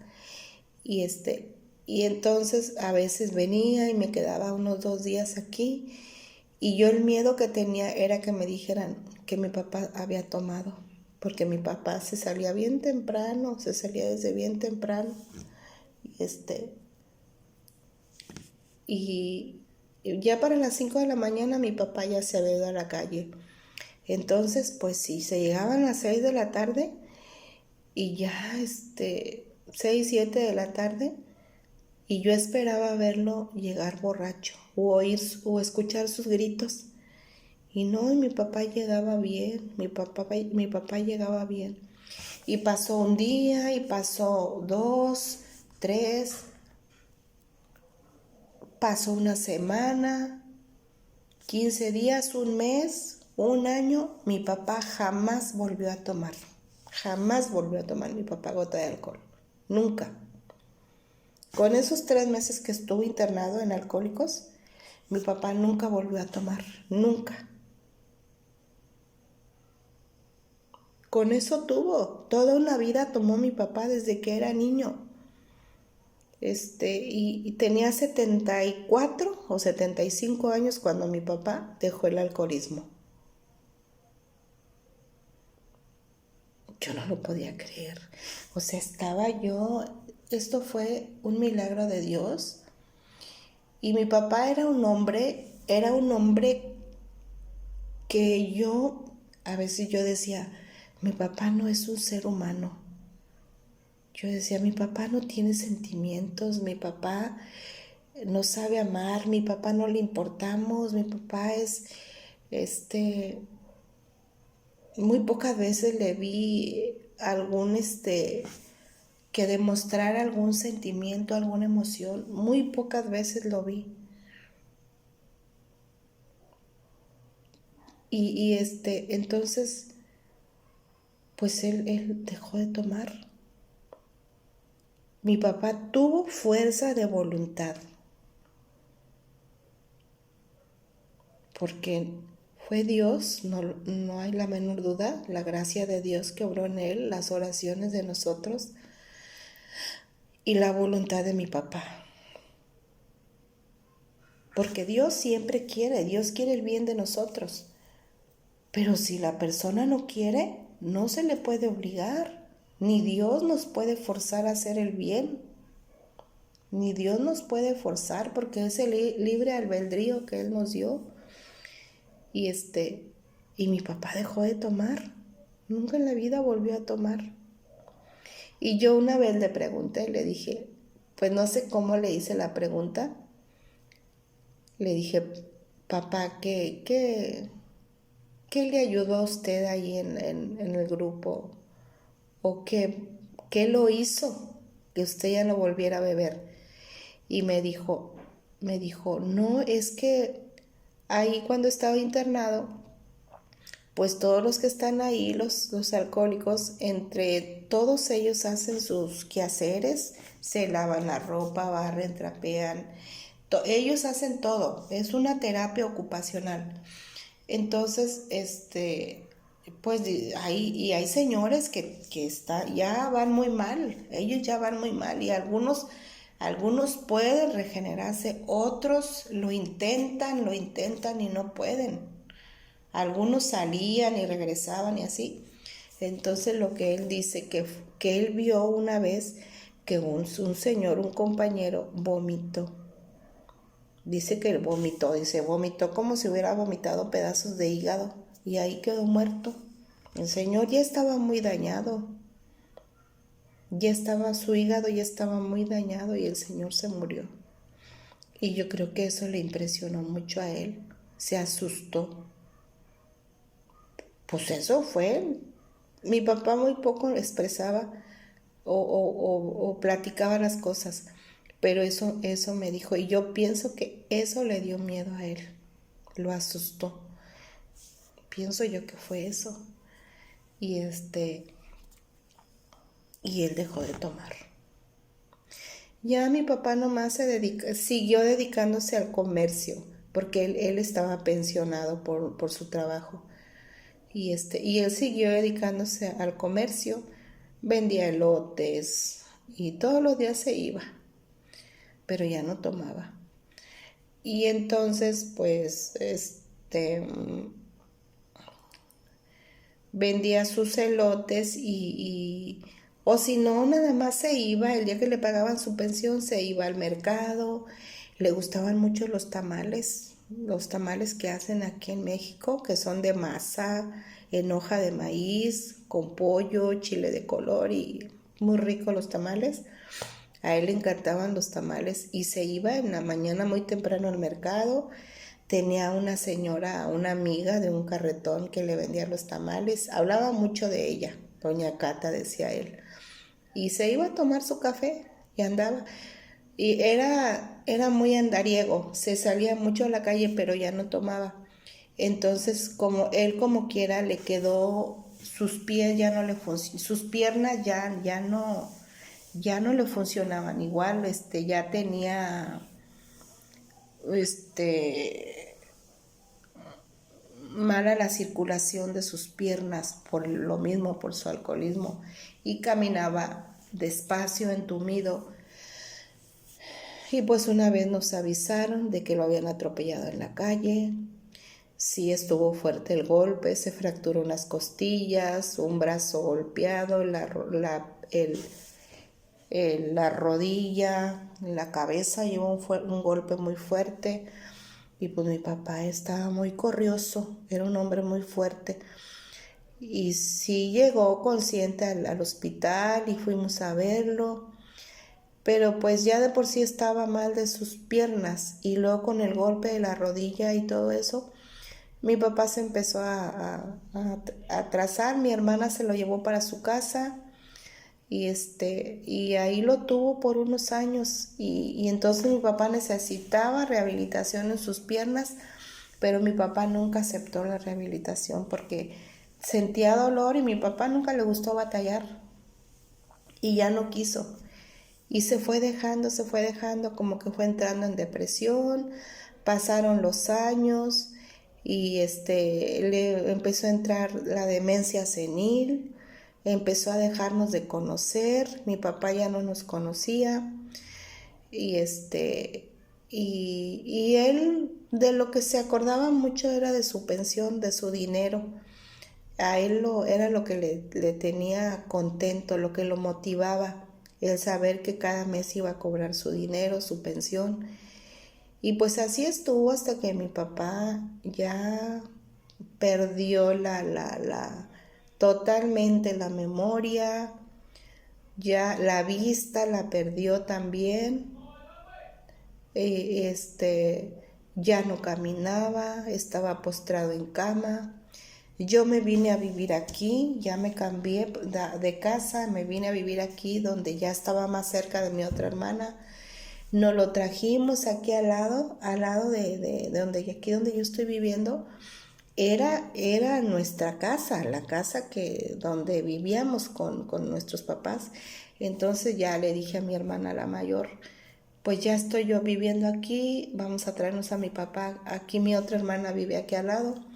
Y y entonces a veces venía y me quedaba unos 2 días aquí. Y yo el miedo que tenía era que me dijeran que mi papá había tomado, porque mi papá se salía bien temprano, se salía desde bien temprano. Y y ya para las 5 de la mañana mi papá ya se había ido a la calle. Entonces, pues sí, se llegaban las 6 de la tarde y ya 6, 7 de la tarde y yo esperaba verlo llegar borracho o oír o escuchar sus gritos. Y no, mi papá llegaba bien, mi papá llegaba bien. Y pasó un día y pasó 2, 3, pasó una semana, 15 días, un mes, un año mi papá jamás volvió a tomar. Jamás volvió a tomar mi papá gota de alcohol. Nunca. Con esos 3 meses que estuvo internado en Alcohólicos, mi papá nunca volvió a tomar. Nunca. Con eso tuvo. Toda una vida tomó mi papá desde que era niño. Y tenía 74 o 75 años cuando mi papá dejó el alcoholismo. Yo no lo podía creer. O sea, esto fue un milagro de Dios. Y mi papá era un hombre que a veces yo decía, mi papá no es un ser humano. Yo decía, mi papá no tiene sentimientos, mi papá no sabe amar, mi papá no le importamos, mi papá es, muy pocas veces le vi que demostrara algún sentimiento, alguna emoción, muy pocas veces lo vi. Entonces, pues él dejó de tomar. Mi papá tuvo fuerza de voluntad, porque fue Dios, no hay la menor duda, la gracia de Dios que obró en él, las oraciones de nosotros y la voluntad de mi papá. Porque Dios quiere el bien de nosotros. Pero si la persona no quiere, no se le puede obligar, ni Dios nos puede forzar a hacer el bien, ni Dios nos puede forzar porque es el libre albedrío que Él nos dio. Y mi papá dejó de tomar, nunca en la vida volvió a tomar. Y yo una vez le pregunté, le dije, pues no sé cómo le hice la pregunta, le dije, papá, ¿qué le ayudó a usted ahí en el grupo? ¿O qué lo hizo que usted ya no volviera a beber? Y me dijo, no, es que ahí cuando estaba internado, pues todos los que están ahí, los alcohólicos, entre todos ellos hacen sus quehaceres, se lavan la ropa, barren, trapean, ellos hacen todo, es una terapia ocupacional. Entonces, pues hay señores que ya van muy mal, ellos ya van muy mal y algunos pueden regenerarse, otros lo intentan y no pueden. Algunos salían y regresaban y así. Entonces lo que él dice, que él vio una vez que un señor, un compañero, vomitó. Dice que vomitó como si hubiera vomitado pedazos de hígado y ahí quedó muerto. El señor ya estaba muy dañado, su hígado ya estaba muy dañado y el señor se murió. Y yo creo que eso le impresionó mucho a él, se asustó. Pues eso fue. Mi papá muy poco expresaba o platicaba las cosas, pero eso me dijo y yo pienso que eso le dio miedo a él, lo asustó. Pienso yo que fue eso. Y y él dejó de tomar. Ya mi papá nomás siguió dedicándose al comercio, porque él estaba pensionado por su trabajo. Y él siguió dedicándose al comercio, vendía elotes y todos los días se iba, pero ya no tomaba. Y entonces, pues, vendía sus elotes o si no, nada más se iba, el día que le pagaban su pensión, se iba al mercado. Le gustaban mucho los tamales que hacen aquí en México, que son de masa, en hoja de maíz, con pollo, chile de color y muy ricos los tamales. A él le encantaban los tamales y se iba en la mañana muy temprano al mercado. Tenía una señora, una amiga de un carretón que le vendía los tamales. Hablaba mucho de ella, doña Cata, decía él. Y se iba a tomar su café y andaba. Y era muy andariego, se salía mucho a la calle, pero ya no tomaba. Entonces, como quiera, le quedó, sus pies ya no le sus piernas ya no le funcionaban igual, ya tenía, este, mala la circulación de sus piernas por lo mismo, por su alcoholismo, y caminaba despacio, entumido. Y pues una vez nos avisaron de que lo habían atropellado en la calle. Sí, estuvo fuerte el golpe, se fracturó unas costillas, un brazo golpeado, la rodilla, la cabeza, llevó un golpe muy fuerte. Y pues mi papá estaba muy corrioso, era un hombre muy fuerte. Y sí llegó consciente al hospital y fuimos a verlo, pero pues ya de por sí estaba mal de sus piernas y luego con el golpe de la rodilla y todo eso, mi papá se empezó a atrasar, mi hermana se lo llevó para su casa y ahí lo tuvo por unos años y entonces mi papá necesitaba rehabilitación en sus piernas, pero mi papá nunca aceptó la rehabilitación porque sentía dolor y mi papá nunca le gustó batallar y ya no quiso. Y se fue dejando, como que fue entrando en depresión, pasaron los años y le empezó a entrar la demencia senil, empezó a dejarnos de conocer, mi papá ya no nos conocía y y él de lo que se acordaba mucho era de su pensión, de su dinero. A él era lo que le tenía contento, lo que lo motivaba, el saber que cada mes iba a cobrar su dinero, su pensión. Y pues así estuvo hasta que mi papá ya perdió totalmente la memoria, ya la vista la perdió también, ya no caminaba, estaba postrado en cama. Yo me vine a vivir aquí, ya me cambié de casa, me vine a vivir aquí donde ya estaba más cerca de mi otra hermana. Nos lo trajimos aquí al lado de donde, aquí donde yo estoy viviendo. Era nuestra casa, la casa donde vivíamos con nuestros papás. Entonces ya le dije a mi hermana la mayor, pues ya estoy yo viviendo aquí, vamos a traernos a mi papá. Aquí mi otra hermana vive aquí al lado.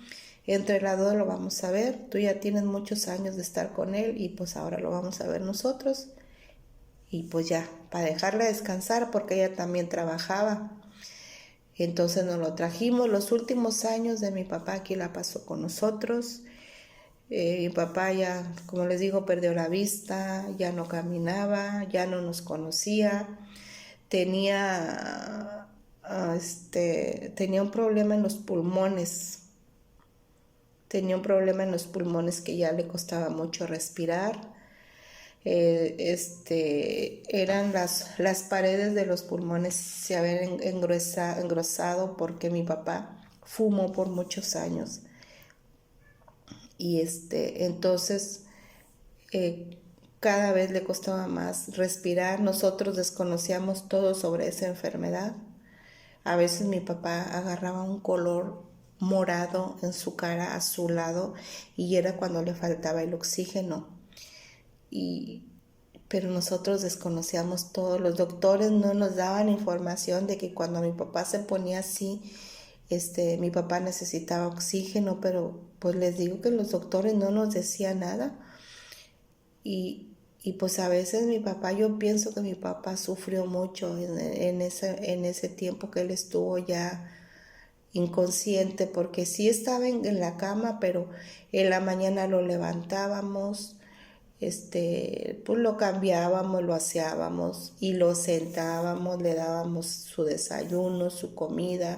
Entre las dos lo vamos a ver. Tú ya tienes muchos años de estar con él y pues ahora lo vamos a ver nosotros. Y pues ya, para dejarla descansar porque ella también trabajaba. Entonces nos lo trajimos. Los últimos años de mi papá aquí la pasó con nosotros. Mi papá ya, como les digo, perdió la vista, ya no caminaba, ya no nos conocía. Tenía, tenía un problema en los pulmones. Tenía un problema en los pulmones que ya le costaba mucho respirar. Eran las paredes de los pulmones se habían engrosado porque mi papá fumó por muchos años. Y entonces cada vez le costaba más respirar. Nosotros desconocíamos todo sobre esa enfermedad. A veces mi papá agarraba un color morado en su cara, azulado, y era cuando le faltaba el oxígeno. Pero nosotros desconocíamos todo. Los doctores no nos daban información de que cuando mi papá se ponía así, mi papá necesitaba oxígeno, pero pues les digo que los doctores no nos decían nada. Y pues a veces yo pienso que mi papá sufrió mucho en ese tiempo que él estuvo ya inconsciente, porque sí estaba en la cama, pero en la mañana lo levantábamos, pues lo cambiábamos, lo aseábamos y lo sentábamos, le dábamos su desayuno, su comida,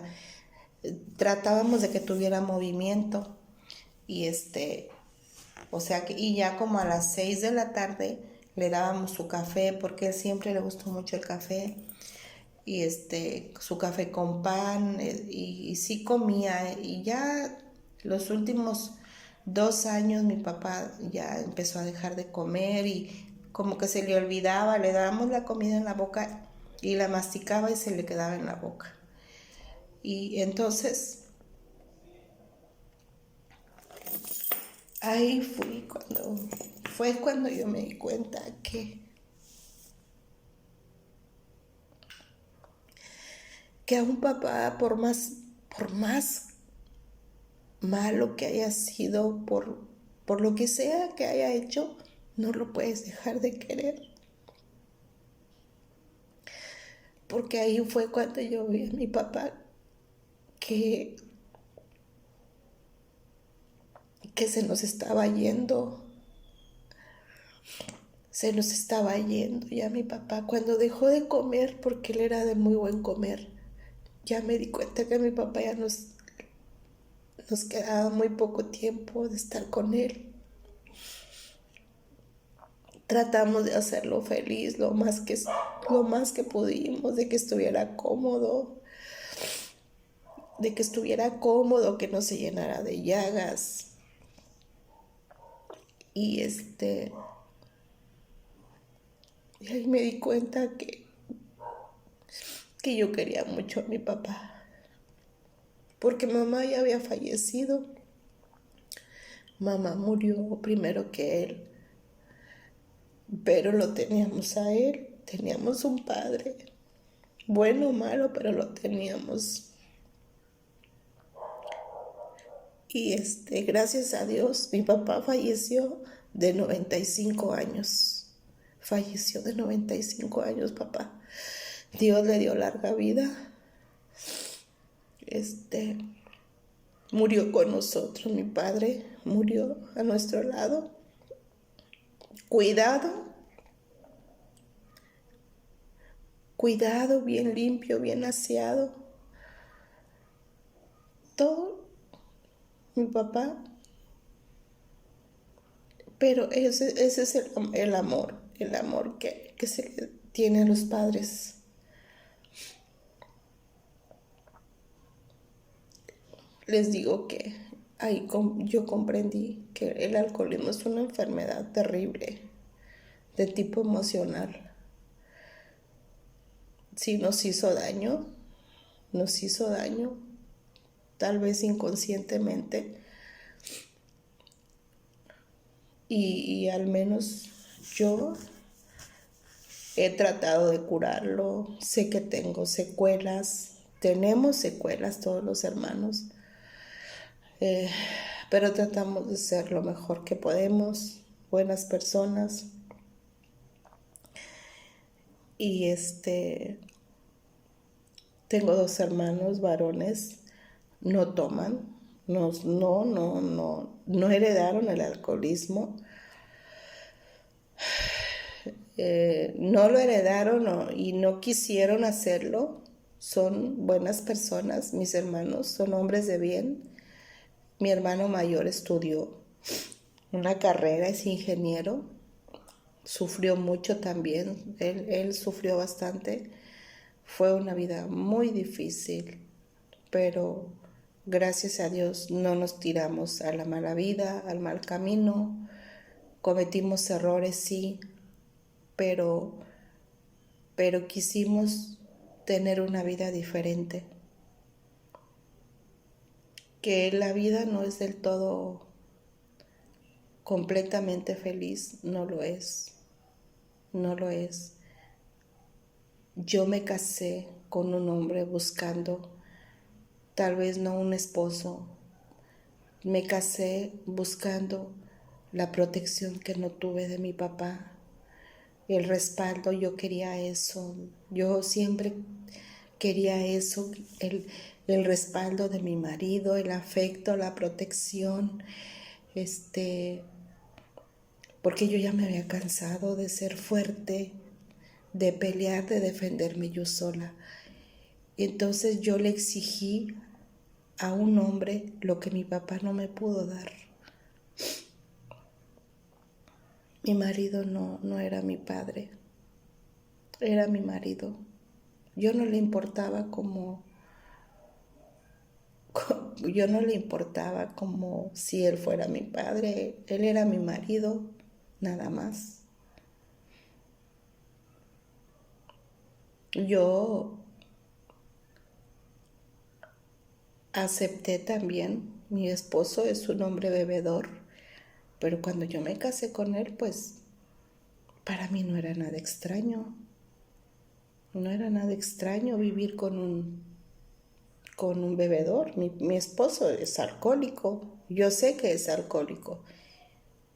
tratábamos de que tuviera movimiento y o sea que, y ya como a las 6 de la tarde le dábamos su café porque a él siempre le gustó mucho el café y su café con pan y sí comía y ya los últimos 2 años mi papá ya empezó a dejar de comer y como que se le olvidaba, le dábamos la comida en la boca y la masticaba y se le quedaba en la boca. Y entonces ahí fue cuando yo me di cuenta que a un papá, por más malo que haya sido, por lo que sea que haya hecho, no lo puedes dejar de querer. Porque ahí fue cuando yo vi a mi papá que se nos estaba yendo. Se nos estaba yendo ya mi papá. Cuando dejó de comer, porque él era de muy buen comer, ya me di cuenta que mi papá ya nos quedaba muy poco tiempo de estar con él. Tratamos de hacerlo feliz lo más que pudimos, de que estuviera cómodo, que no se llenara de llagas. Y y ahí me di cuenta que yo quería mucho a mi papá, porque mamá ya había fallecido. Mamá murió primero que él, pero lo teníamos a él. Teníamos un padre, bueno o malo, pero lo teníamos. Y gracias a Dios, mi papá falleció de 95 años. Falleció de 95 años, papá. Dios le dio larga vida. Murió con nosotros, mi padre murió a nuestro lado. Cuidado, bien limpio, bien aseado. Todo, mi papá. Pero ese es el amor que se tiene a los padres. Les digo que ahí yo comprendí que el alcoholismo es una enfermedad terrible de tipo emocional. Sí nos hizo daño, tal vez inconscientemente, y al menos yo he tratado de curarlo. Sé que tenemos secuelas todos los hermanos, pero tratamos de ser lo mejor que podemos, buenas personas. Y tengo 2 hermanos varones, no toman, no heredaron el alcoholismo, no lo heredaron y no quisieron hacerlo. Son buenas personas, mis hermanos, son hombres de bien. Mi hermano mayor estudió una carrera, es ingeniero, sufrió mucho también, él sufrió bastante. Fue una vida muy difícil, pero gracias a Dios no nos tiramos a la mala vida, al mal camino. Cometimos errores, sí, pero quisimos tener una vida diferente. Que la vida no es del todo completamente feliz, no lo es. Yo me casé con un hombre buscando, tal vez no un esposo, me casé buscando la protección que no tuve de mi papá, el respaldo. Yo quería eso, yo siempre quería eso, el respaldo de mi marido, el afecto, la protección, porque yo ya me había cansado de ser fuerte, de pelear, de defenderme yo sola. Entonces yo le exigí a un hombre lo que mi papá no me pudo dar. Mi marido no era mi padre, era mi marido. Yo no le importaba como si él fuera mi padre. Él era mi marido, nada más. Yo acepté también. Mi esposo es un hombre bebedor, Pero cuando yo me casé con él, pues para mí no era nada extraño. No era nada extraño vivir con un bebedor. Mi esposo es alcohólico. Yo sé que es alcohólico.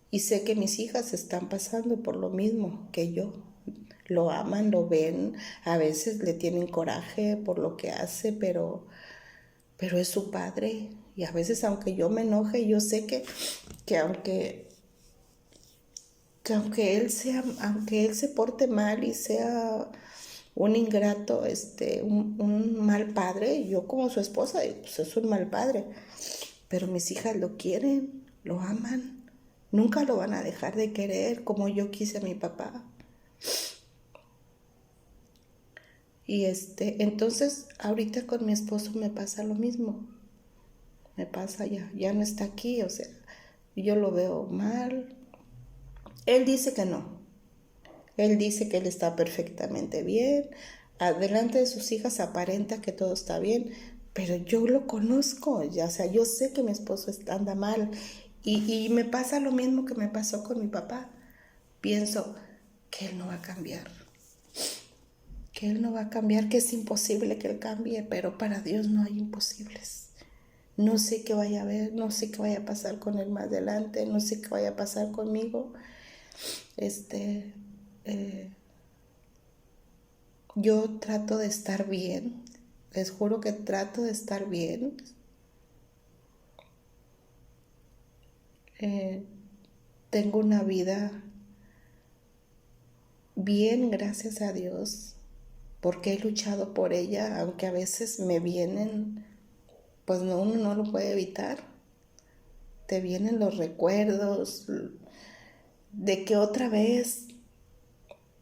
Y sé que mis hijas están pasando por lo mismo que yo. Lo aman, lo ven, a veces le tienen coraje por lo que hace, pero es su padre. Y a veces aunque yo me enoje, yo sé que aunque, aunque él se porte mal y sea un ingrato, un mal padre, yo como su esposa, pues es un mal padre. Pero mis hijas lo quieren, lo aman. Nunca lo van a dejar de querer como yo quise a mi papá. Y entonces ahorita con mi esposo me pasa lo mismo. Me pasa ya no está aquí, o sea, yo lo veo mal. Él dice que no. Él dice que él está perfectamente bien. Delante de sus hijas aparenta que todo está bien, pero yo lo conozco, ya, o sea, yo sé que mi esposo anda mal. Y me pasa lo mismo que me pasó con mi papá. Pienso que él no va a cambiar, que él no va a cambiar, que es imposible que él cambie, pero para Dios no hay imposibles. No sé qué vaya a ver, no sé qué vaya a pasar con él más adelante, no sé qué vaya a pasar conmigo. Este, eh, yo trato de estar bien, les juro que trato de estar bien. Eh, Tengo una vida bien, gracias a Dios, porque he luchado por ella, aunque a veces me vienen, pues no, uno no lo puede evitar. Te vienen los recuerdos de que otra vez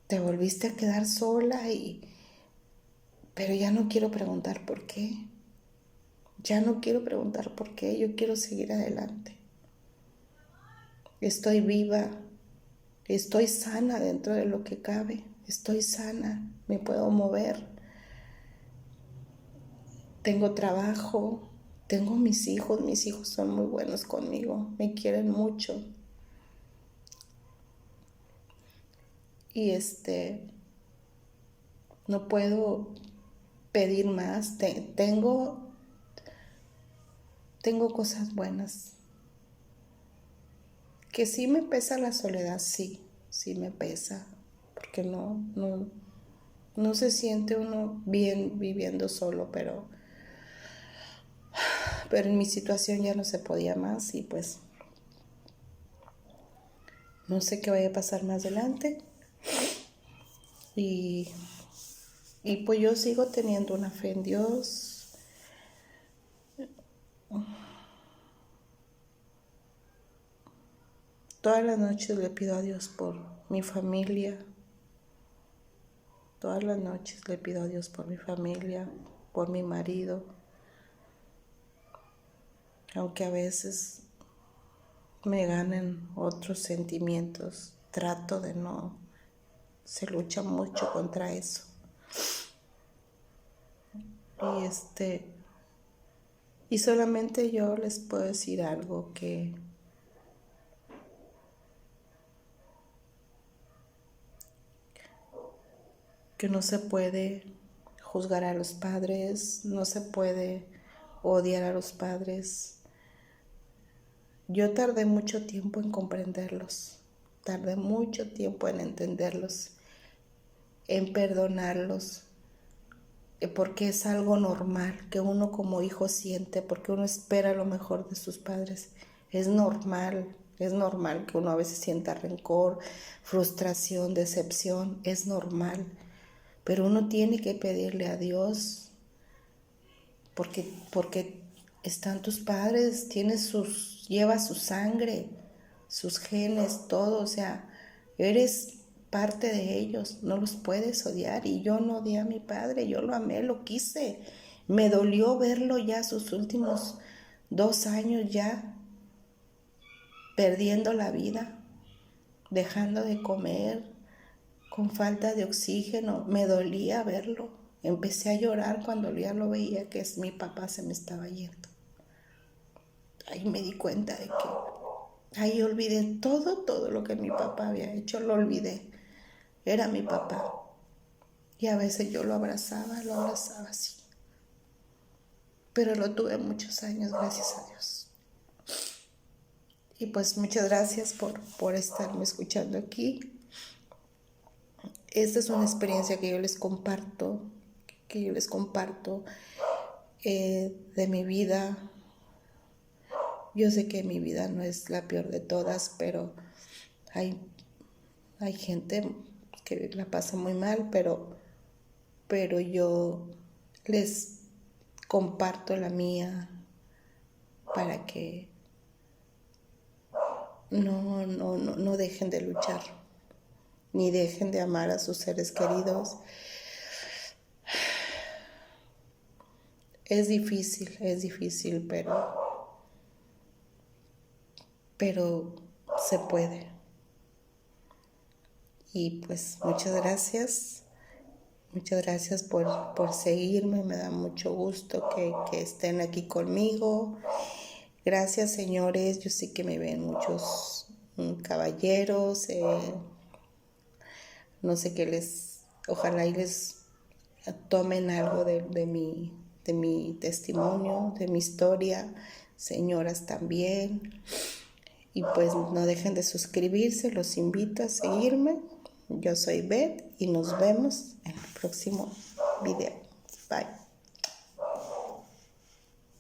te volviste a quedar sola pero ya no quiero preguntar por qué. Ya no quiero preguntar por qué, yo quiero seguir adelante. Estoy viva, estoy sana dentro de lo que cabe, estoy sana, me puedo mover, tengo trabajo, tengo mis hijos son muy buenos conmigo, me quieren mucho. Y no puedo pedir más, tengo cosas buenas. Que sí me pesa la soledad, sí, sí me pesa, porque no se siente uno bien viviendo solo, pero en mi situación ya no se podía más y pues no sé qué vaya a pasar más adelante y, y pues yo sigo teniendo una fe en Dios. Todas las noches le pido a Dios por mi familia, todas las noches le pido a Dios por mi familia, por mi marido, aunque a veces me ganen otros sentimientos, trato de no, se lucha mucho contra eso. Y y solamente yo les puedo decir algo que no se puede juzgar a los padres, no se puede odiar a los padres. Yo tardé mucho tiempo en comprenderlos, tardé mucho tiempo en entenderlos, en perdonarlos, porque es algo normal que uno como hijo siente, porque uno espera lo mejor de sus padres. Es normal que uno a veces sienta rencor, frustración, decepción, es normal. Pero uno tiene que pedirle a Dios, porque están tus padres, lleva su sangre, sus genes, todo, o sea, eres parte de ellos, no los puedes odiar. Y yo no odié a mi padre, yo lo amé, lo quise. Me dolió verlo ya sus últimos 2 años ya perdiendo la vida, dejando de comer, con falta de oxígeno. Me dolía verlo. Empecé a llorar cuando ya lo veía mi papá se me estaba yendo. Ahí me di cuenta Ahí olvidé todo lo que mi papá había hecho, lo olvidé. Era mi papá. Y a veces yo lo abrazaba así. Pero lo tuve muchos años, gracias a Dios. Y pues muchas gracias por estarme escuchando aquí. Esta es una experiencia que yo les comparto, de mi vida. Yo sé que mi vida no es la peor de todas, pero hay gente que la pasa muy mal, pero yo les comparto la mía para que no dejen de luchar, ni dejen de amar a sus seres queridos. Es difícil, pero se puede. Y pues muchas gracias por seguirme, me da mucho gusto que estén aquí conmigo. Gracias, señores, yo sé que me ven muchos caballeros, no sé qué ojalá y les tomen algo de mi testimonio, de mi historia, señoras también. Y pues no dejen de suscribirse, los invito a seguirme. Yo soy Beth y nos vemos en el próximo video. Bye.